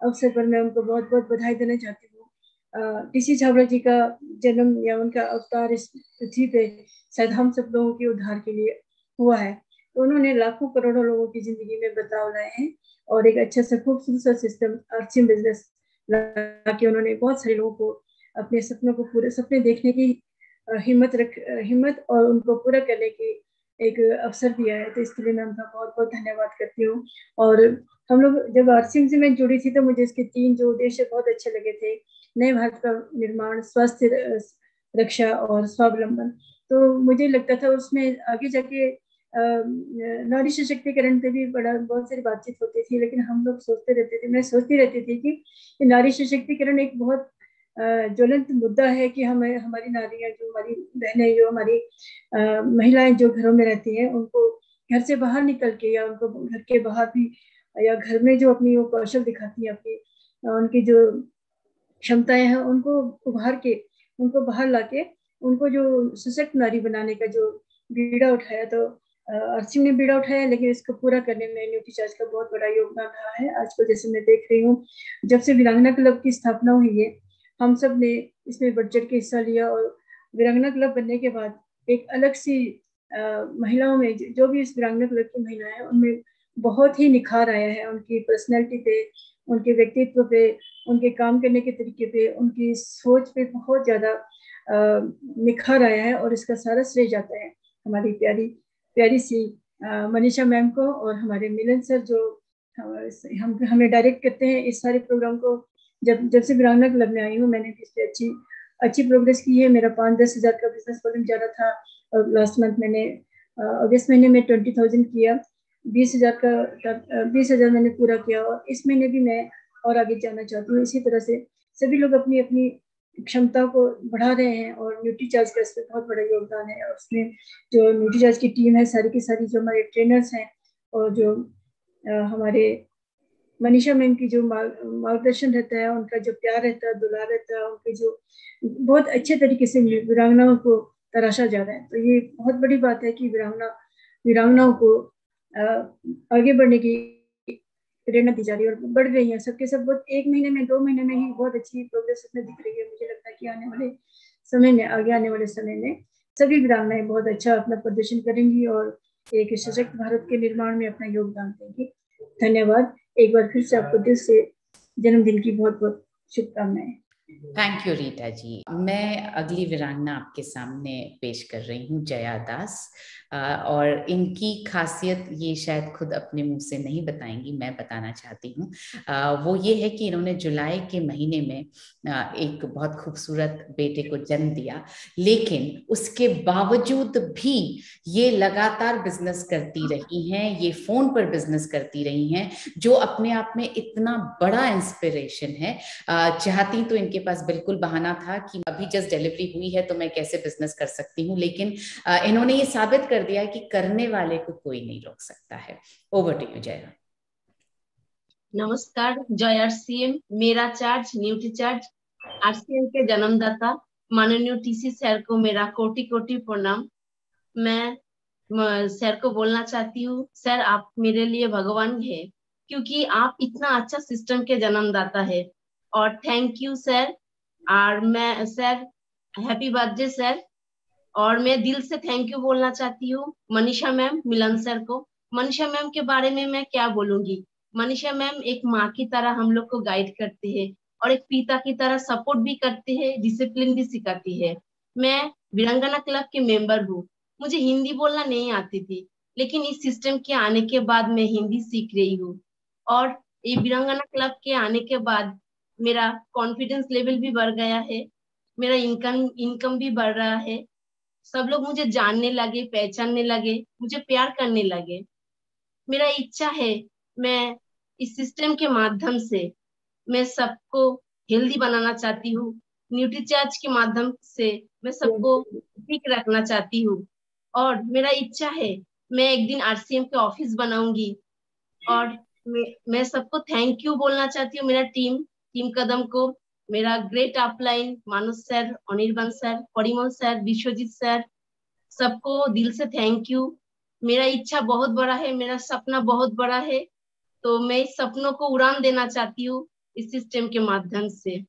अवसर पर मैं उनको बहुत बहुत बधाई देना चाहती हूँ। टीसी छाबड़ा जी का जन्म या उनका अवतार इस पृथ्वी पे शायद हम सब लोगों के उद्धार के लिए हुआ है। तो उन्होंने लाखों करोड़ों लोगों की जिंदगी में बदलाव लाए हैं, और एक अच्छा सा खूबसूरत सा सिस्टम आरसीएम बिजनेस ला के उन्होंने बहुत सारे लोगों को अपने सपनों को पूरे सपने देखने की हिम्मत और उनको पूरा करने की एक अवसर दिया है। तो इसके लिए मैं उनका बहुत बहुत धन्यवाद करती हूँ। और हम लोग जब आरसीएम से मैं जुड़ी थी तो मुझे इसके 3 जो उद्देश्य बहुत अच्छे लगे थे, नए भारत का निर्माण, स्वास्थ्य रक्षा और स्वावलंबन। तो मुझे लगता था उसमें आगे जाके नारी सशक्तिकरण पे भी बहुत सारी बातचीत होती थी, लेकिन हम लोग सोचते रहते थे, मैं सोचती रहती थी कि नारी सशक्तिकरण एक बहुत ज्वलंत मुद्दा है कि हमारी नारियां, जो हमारी बहनें, जो हमारी महिलाएं जो घरों में रहती हैं, उनको घर से बाहर निकल के या उनको घर के बाहर भी या घर में जो अपनी वो कौशल दिखाती हैं, अपनी उनकी जो क्षमताएं हैं, उनको उभार के, उनको बाहर लाके, उनको जो सशक्त नारी बनाने का जो बीड़ा उठाया, तो आरसीएम ने बीड़ा उठाया, लेकिन इसको पूरा करने में न्यूट्री चार्ज का बहुत बड़ा योगदान रहा है। आजकल जैसे मैं देख रही हूँ, जब से वीरांगना क्लब की स्थापना हुई है, हम सब ने इसमें बढ़ चढ़ के हिस्सा लिया, और वीरांगना क्लब बनने के बाद एक अलग सी महिलाओं में, जो भी इस वीरांगना क्लब की महिलाएं हैं, उनमें बहुत ही निखार आया है, उनकी पर्सनैलिटी पे, उनके व्यक्तित्व पे, उनके काम करने के तरीके पे, उनकी सोच पे बहुत ज्यादा निखार आया है। और इसका सारा श्रेय जाता है हमारी प्यारी सी मनीषा मैम को, और हमारे मिलन सर जो हमें डायरेक्ट करते हैं इस सारे प्रोग्राम को। जब से वीरांगना क्लब में आई हूँ, मैंने इस पे अच्छी प्रोग्रेस की है। मेरा 5-10 हज़ार का बिजनेस वॉल्यूम जा रहा था, और लास्ट मंथ मैंने अगस्त महीने में 20,000 किया, 20,000 मैंने पूरा किया, और इस महीने भी मैं और आगे जाना चाहती हूँ। इसी तरह से सभी लोग अपनी अपनी क्षमता को बढ़ा रहे हैं, और न्यूट्री चार्ज का इसमें बहुत बड़ा योगदान है। और उसमें जो न्यूट्री चार्ज की टीम है, सारी की सारी जो हमारे ट्रेनर्स हैं, और जो हमारे मनीषा मैम की जो मार्गदर्शन रहता है, उनका जो प्यार रहता है, दुलार रहता है, उनके जो बहुत अच्छे तरीके से वीरांगनाओं को तराशा जा रहा है। तो ये बहुत बड़ी बात है कि वीरांगनाओं को आगे बढ़ने की प्रेरणा दी जा रही है, और बढ़ रही है सबके सब। बहुत 1 महीने में, 2 महीने में ही बहुत अच्छी प्रोग्रेस इसमें दिख रही है। मुझे लगता है कि आगे आने वाले समय में सभी वीरांगनाएं बहुत अच्छा अपना प्रदर्शन करेंगी, और एक सशक्त भारत के निर्माण में अपना योगदान देंगी। धन्यवाद। एक बार फिर से आपको दिल से जन्मदिन की बहुत बहुत शुभकामनाएं। थैंक यू रीटा जी। मैं अगली वीरांगना आपके सामने पेश कर रही हूँ, जया दास। और इनकी खासियत ये शायद खुद अपने मुंह से नहीं बताएंगी, मैं बताना चाहती हूँ। वो ये है कि इन्होंने जुलाई के महीने में एक बहुत खूबसूरत बेटे को जन्म दिया, लेकिन उसके बावजूद भी ये लगातार बिजनेस करती रही हैं, ये फोन पर बिजनेस करती रही हैं, जो अपने आप में इतना बड़ा इंस्पिरेशन है। चाहती तो इनके पास बिल्कुल बहाना था कि अभी जस्ट डिलीवरी हुई है तो मैं कैसे बिजनेस कर सकती हूँ, लेकिन इन्होंने ये साबित कर दिया है कि करने वाले को कोई नहीं रोक सकता है। Over to you Jaya. नमस्कार। जय आरसीएम, मेरा चार्ज न्यूट्री चार्ज। आरसीएम के जन्मदाता माननीय टीसी सर को मेरा कोटि कोटि प्रणाम। मैं सर को बोलना चाहती हूँ, सर आप मेरे लिए भगवान है, क्योंकि आप इतना अच्छा सिस्टम के जन्मदाता है। और थैंक यू सर। और मैं सर हैप्पी बर्थडे सर। और मैं दिल से थैंक यू बोलना चाहती हूँ मनीषा मैम, मिलन सर को। मनीषा मैम के बारे में मैं क्या बोलूंगी। मनीषा मैम एक माँ की तरह हम लोग को गाइड करते हैं, और एक पिता की तरह सपोर्ट भी करते हैं, डिसिप्लिन भी सिखाती है। मैं वीरांगना क्लब के मेंबर हूँ। मुझे हिंदी बोलना नहीं आती थी, लेकिन इस सिस्टम के आने के बाद मैं हिंदी सीख रही हूँ। और ये वीरांगना क्लब के आने के बाद मेरा कॉन्फिडेंस लेवल भी बढ़ गया है, मेरा इनकम भी बढ़ रहा है। सब लोग मुझे जानने लगे, पहचानने लगे, मुझे प्यार करने लगे। मेरा इच्छा है मैं इस सिस्टम के माध्यम से मैं सबको हेल्दी बनाना चाहती हूँ। न्यूट्री चार्ज के माध्यम से मैं सबको ठीक रखना चाहती हूँ। और मेरा इच्छा है मैं एक दिन आरसीएम के ऑफिस बनाऊंगी। और मैं सबको थैंक यू बोलना चाहती हूँ, मेरा टीम कदम को, मेरा great upline Manas sir, Anirban sir, Parimal sir, Vishwajeet sir, सबको दिल से थैंक यू। मेरा इच्छा बहुत बड़ा है, मेरा सपना बहुत बड़ा है, तो मैं इस सपनों को उड़ान देना चाहती हूँ इस सिस्टम के माध्यम से।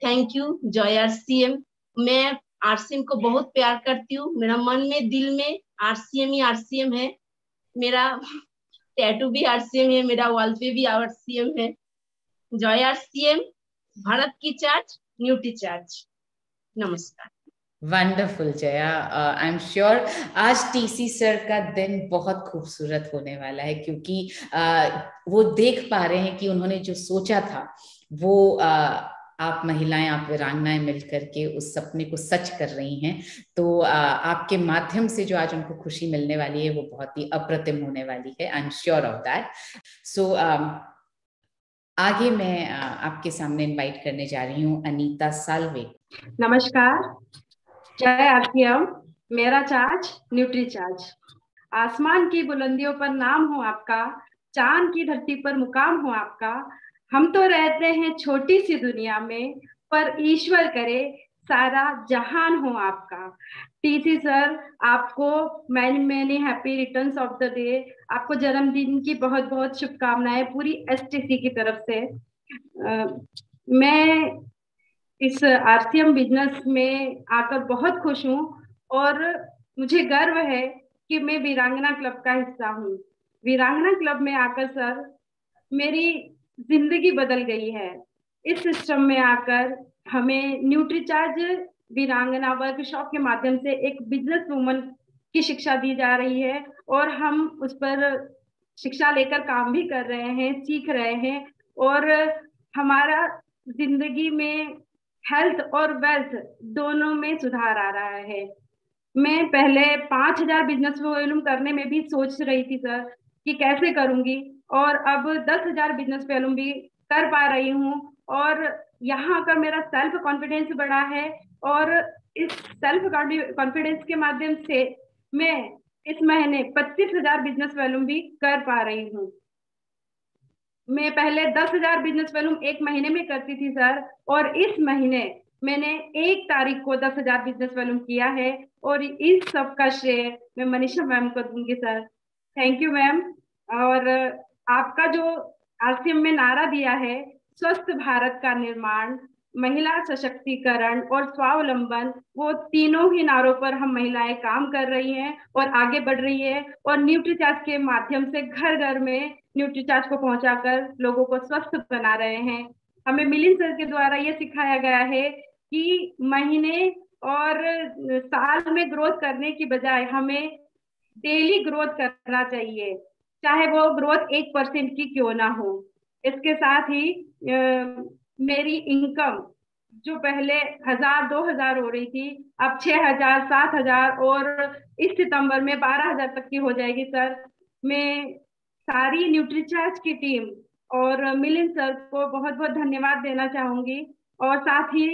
Thank you. जय आरसीएम। मैं आरसीएम को बहुत प्यार करती हूँ। मेरा मन में, दिल में आरसीएम ही आरसीएम है। मेरा टैटू भी आरसीएम है, मेरा वॉल पे भी आरसीएम है। जय आरसीएम, भारत की चार्ज, न्यूट्री चार्ज। नमस्कार। Wonderful Jaya. I am sure आज टीसी सर का दिन बहुत खूबसूरत होने वाला है, क्योंकि वो देख पा रहे हैं कि उन्होंने जो सोचा था वो आप महिलाएं, आप वीरांगनाएं मिलकर के उस सपने को सच कर रही हैं। तो आपके माध्यम से जो आज उनको खुशी मिलने वाली है वो बहुत ही अप्रतिम होने वाली है। I am sure of that. So आगे मैं आपके सामने इनवाइट करने जा रही हूँ अनीता साल्वे। नमस्कार, जय आरसीएम। मेरा चार्ज न्यूट्री चार्ज। आसमान की बुलंदियों पर नाम हो आपका, चांद की धरती पर मुकाम हो आपका। हम तो रहते हैं छोटी सी दुनिया में, पर ईश्वर करे सारा जहान हो आपका। टीसी सर, आपको many happy returns of the day. आपको जन्मदिन की बहुत बहुत शुभकामनाएं पूरी एसटीसी की तरफ से। मैं इस आरसीएम बिजनेस में आकर बहुत खुश हूँ और मुझे गर्व है कि मैं वीरांगना क्लब का हिस्सा हूँ। वीरांगना क्लब में आकर सर मेरी जिंदगी बदल गई है। इस सिस्टम में आकर हमें न्यूट्रीचार्ज वीरांगना वर्कशॉप के माध्यम से एक बिजनेस वूमन की शिक्षा दी जा रही है और हम उस पर शिक्षा लेकर काम भी कर रहे हैं, सीख रहे हैं और हमारा जिंदगी में हेल्थ और वेल्थ दोनों में सुधार आ रहा है। मैं पहले 5000 बिजनेस वॉल्यूम करने में भी सोच रही थी सर कि कैसे करूंगी, और अब 10,000 बिजनेस वॉल्यूम भी कर पा रही हूँ और यहाँ आकर मेरा सेल्फ कॉन्फिडेंस बढ़ा है और इस सेल्फ कॉन्फिडेंस के माध्यम से मैं इस महीने 25,000 बिजनेस वॉल्यूम भी कर पा रही हूँ। मैं पहले 10,000 बिजनेस वॉल्यूम एक महीने में करती थी सर, और इस महीने मैंने 1 तारीख को 10,000 बिजनेस वॉल्यूम किया है और इस सब का श्रेय मैं मनीषा मैम को दूंगी सर। Thank you ma'am. और आपका जो आरसीएम में नारा दिया है, स्वस्थ भारत का निर्माण, महिला सशक्तिकरण और स्वावलंबन, वो तीनों ही नारों पर हम महिलाएं काम कर रही हैं और आगे बढ़ रही है और न्यूट्रीचार्ज के माध्यम से घर घर में न्यूट्रीचार्ज को पहुंचाकर लोगों को स्वस्थ बना रहे हैं। हमें मिलिंद सर के द्वारा ये सिखाया गया है कि महीने और साल में ग्रोथ करने की बजाय हमें डेली ग्रोथ करना चाहिए, चाहे वो ग्रोथ 1% की क्यों ना हो। इसके साथ ही मेरी इनकम जो पहले 1000-2000 हो रही थी, अब 6000, 7000 और इस सितंबर में 12000 तक की हो जाएगी सर। मैं सारी न्यूट्रीचार्ज की टीम और मिलिंद सर को बहुत बहुत धन्यवाद देना चाहूंगी, और साथ ही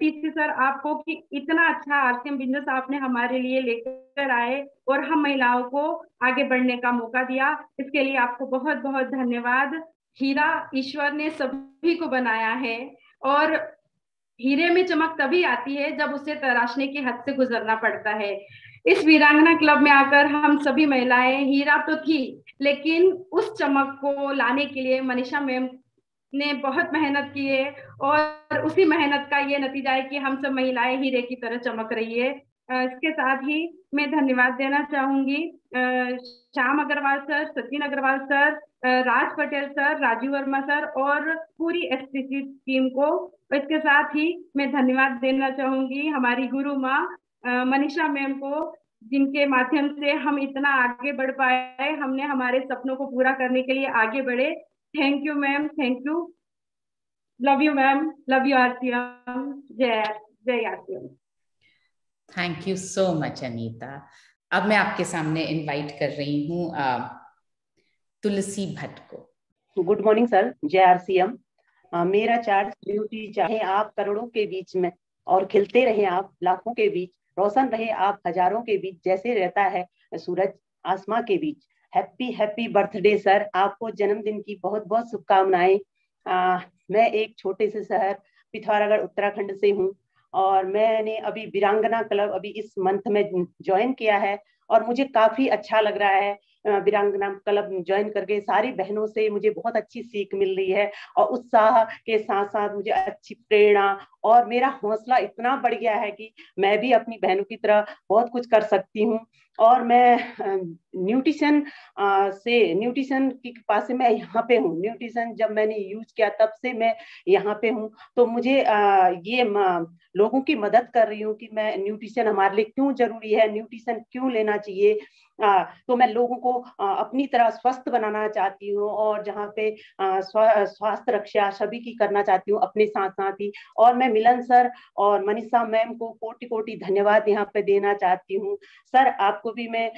टीसी सर आपको कि इतना अच्छा आरसीएम बिजनेस आपने हमारे लिए लेकर आए और हम महिलाओं को आगे बढ़ने का मौका दिया, इसके लिए आपको बहुत बहुत धन्यवाद। हीरा ईश्वर ने सभी को बनाया है और हीरे में चमक तभी आती है जब उसे तराशने की हद से गुजरना पड़ता है। इस वीरांगना क्लब में आकर हम सभी महिलाएं, हीरा तो थी लेकिन उस चमक को लाने के लिए मनीषा मैम ने बहुत मेहनत की है और उसी मेहनत का ये नतीजा है कि हम सब महिलाएं हीरे की तरह चमक रही है। इसके साथ ही मैं धन्यवाद देना चाहूंगी श्याम अग्रवाल सर, सचिन अग्रवाल सर, राज पटेल सर, राजू वर्मा सर और पूरी एसटीसी टीम को। इसके साथ ही मैं धन्यवाद देना चाहूंगी हमारी गुरु माँ मनीषा मैम को, जिनके माध्यम से हम इतना आगे बढ़ पाए, हमने हमारे सपनों को पूरा करने के लिए आगे बढ़े। Thank you ma'am, thank you, love you ma'am, love you RCM, जय जय RCM. Thank you so much Anita. अब मैं आपके सामने इनवाइट कर रही हूँ तुलसी भट्ट को। गुड मॉर्निंग सर, जय आरसीएम। मेरा चार्ज ड्यूटी, चाहे आप करोड़ों के बीच में और खिलते रहे आप लाखों के बीच, रोशन रहे आप हजारों के बीच, जैसे रहता है सूरज आसमां के बीच। हैप्पी हैप्पी बर्थडे सर, आपको जन्मदिन की बहुत बहुत शुभकामनाएं। मैं एक छोटे से शहर पिथौरागढ़ उत्तराखंड से हूँ और मैंने अभी वीरांगना क्लब अभी इस मंथ में ज्वाइन किया है और मुझे काफी अच्छा लग रहा है। वीरांगना क्लब ज्वाइन करके सारी बहनों से मुझे बहुत अच्छी सीख मिल रही है और उत्साह के साथ साथ मुझे अच्छी प्रेरणा और मेरा हौसला इतना बढ़ गया है कि मैं भी अपनी बहनों की तरह बहुत कुछ कर सकती हूँ। और मैं न्यूट्रिशन के पास से मैं यहाँ पे हूँ। न्यूट्रिशन जब मैंने यूज किया तब से मैं यहाँ पे हूँ, तो मुझे ये लोगों की मदद कर रही हूँ कि मैं न्यूट्रिशन हमारे लिए क्यों जरूरी है, न्यूट्रिशन क्यों लेना चाहिए। तो मैं लोगों को अपनी तरह स्वस्थ बनाना चाहती हूँ और जहाँ पे स्वास्थ्य रक्षा सभी की करना चाहती हूँ अपने साथ साथ ही। और मैं मिलन सर और मनीषा मैम को कोटि कोटि धन्यवाद यहाँ पे देना चाहती हूँ। सर आपको भी मैं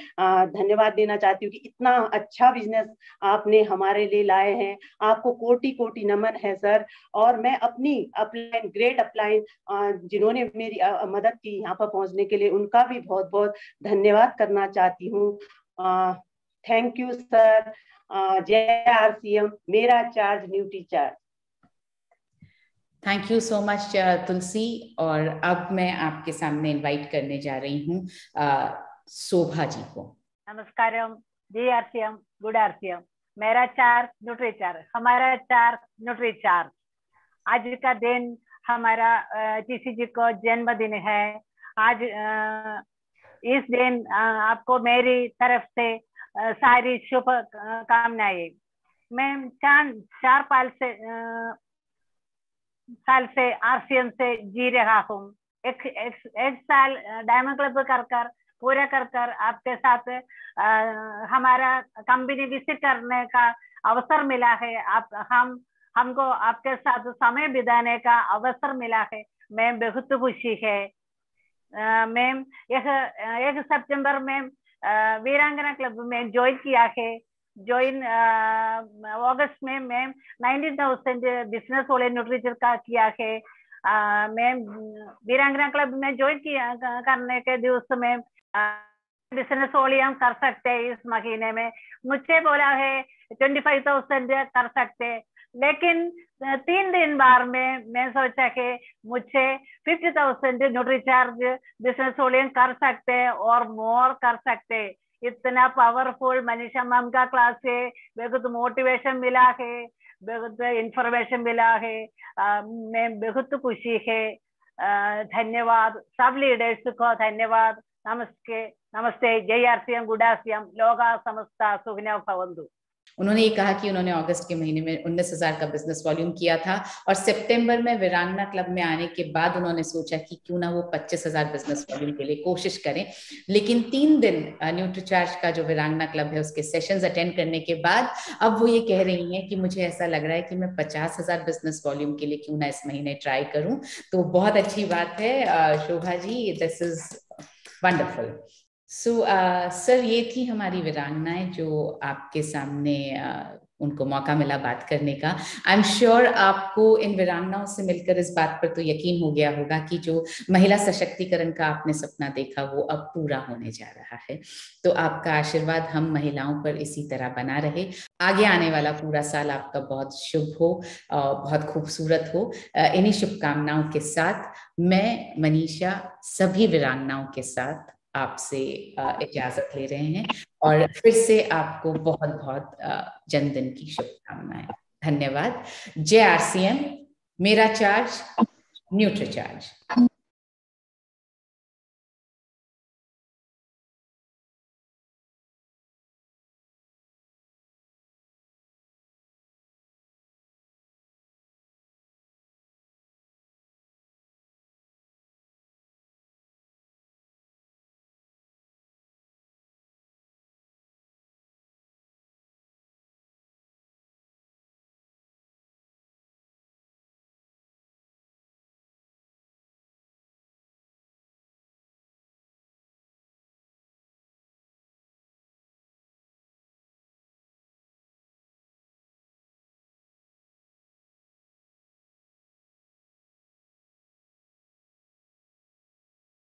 धन्यवाद देना चाहती हूँ कि इतना अच्छा बिजनेस आपने हमारे लिए लाए हैं, आपको कोटि कोटि नमन है सर। और मैं अपनी अपलाइन ग्रेट अपलाइन जिन्होंने मेरी मदद की यहाँ पर पहुंचने के लिए, उनका भी बहुत बहुत धन्यवाद करना चाहती हूँ। Thank you sir. जय RCM, मेरा charge Nutricharge. Thank you so much Tulsi. और अब मैं आपके सामने इनवाइट करने जा रही हूँ शोभा जी को। नमस्कारम, जय RCM, गुड RCM, मेरा चार्ज न्यूट्री चार्ज, हमारा चार्ज न्यूट्री चार्ज। आज का दिन हमारा TC जी को जन्मदिन है। आज इस दिन आपको मेरी तरफ से सारी शुभ कामनाएं। मैं 4 साल से RCM से जी रहा हूँ। एक साल डायमंड क्लब कर पूरा कर आपके साथ हमारा कंपनी विजिट करने का अवसर मिला है। हमको आपके साथ समय बिताने का अवसर मिला है। मैं बहुत खुशी है। मैं 1 सितंबर में वीरांगना क्लब में ज्वाइन किया है। अगस्त में मैं 19,000 बिजनेस वाले न्यूट्रिशन का किया है। मैं वीरांगना क्लब में ज्वाइन करने के दिवस में बिजनेस वाले हम कर सकते हैं। इस महीने में मुझे बोला है 25,000 कर सकते, लेकिन 3 दिन बाद में मैं सोचा कि मुझे 50,000 न्यूट्री चार्ज बिजनेस वाले कर सकते और मोर कर सकते। इतना पावरफुल मनीषा मैम का क्लास है, बहुत मोटिवेशन मिला है, बहुत इंफॉर्मेशन मिला है। मैं बहुत खुशी है। धन्यवाद सब लीडर्स को, धन्यवाद। नमस्ते। जय RCM, गुड RCM, लोका समस्ता सुखिनो भवन्तु। उन्होंने ये कहा कि उन्होंने अगस्त के महीने में 19,000 का बिजनेस वॉल्यूम किया था और सितंबर में वीरांगना क्लब में आने के बाद उन्होंने सोचा कि क्यों ना वो 25,000 बिजनेस वॉल्यूम के लिए कोशिश करें। लेकिन 3 दिन न्यूट्रीचार्ज का जो वीरांगना क्लब है उसके सेशंस अटेंड करने के बाद अब वो ये कह रही हैं कि मुझे ऐसा लग रहा है कि मैं 50,000 बिजनेस वॉल्यूम के लिए क्यों ना इस महीने ट्राई करूं। तो बहुत अच्छी बात है Shobha ji, this is wonderful. Sir ये थी हमारी वीरांगनाएं जो आपके सामने उनको मौका मिला बात करने का। आई एम श्योर आपको इन वीरांगनाओं से मिलकर इस बात पर तो यकीन हो गया होगा कि जो महिला सशक्तिकरण का आपने सपना देखा वो अब पूरा होने जा रहा है। तो आपका आशीर्वाद हम महिलाओं पर इसी तरह बना रहे। आगे आने वाला पूरा साल आपका बहुत शुभ हो और बहुत खूबसूरत हो। इन्हीं शुभकामनाओं के साथ मैं मनीषा सभी वीरांगनाओं के साथ आपसे इजाजत ले रहे हैं और फिर से आपको बहुत बहुत जन्मदिन की शुभकामनाएं। धन्यवाद। जय RCM, मेरा चार्ज न्यूट्री चार्ज।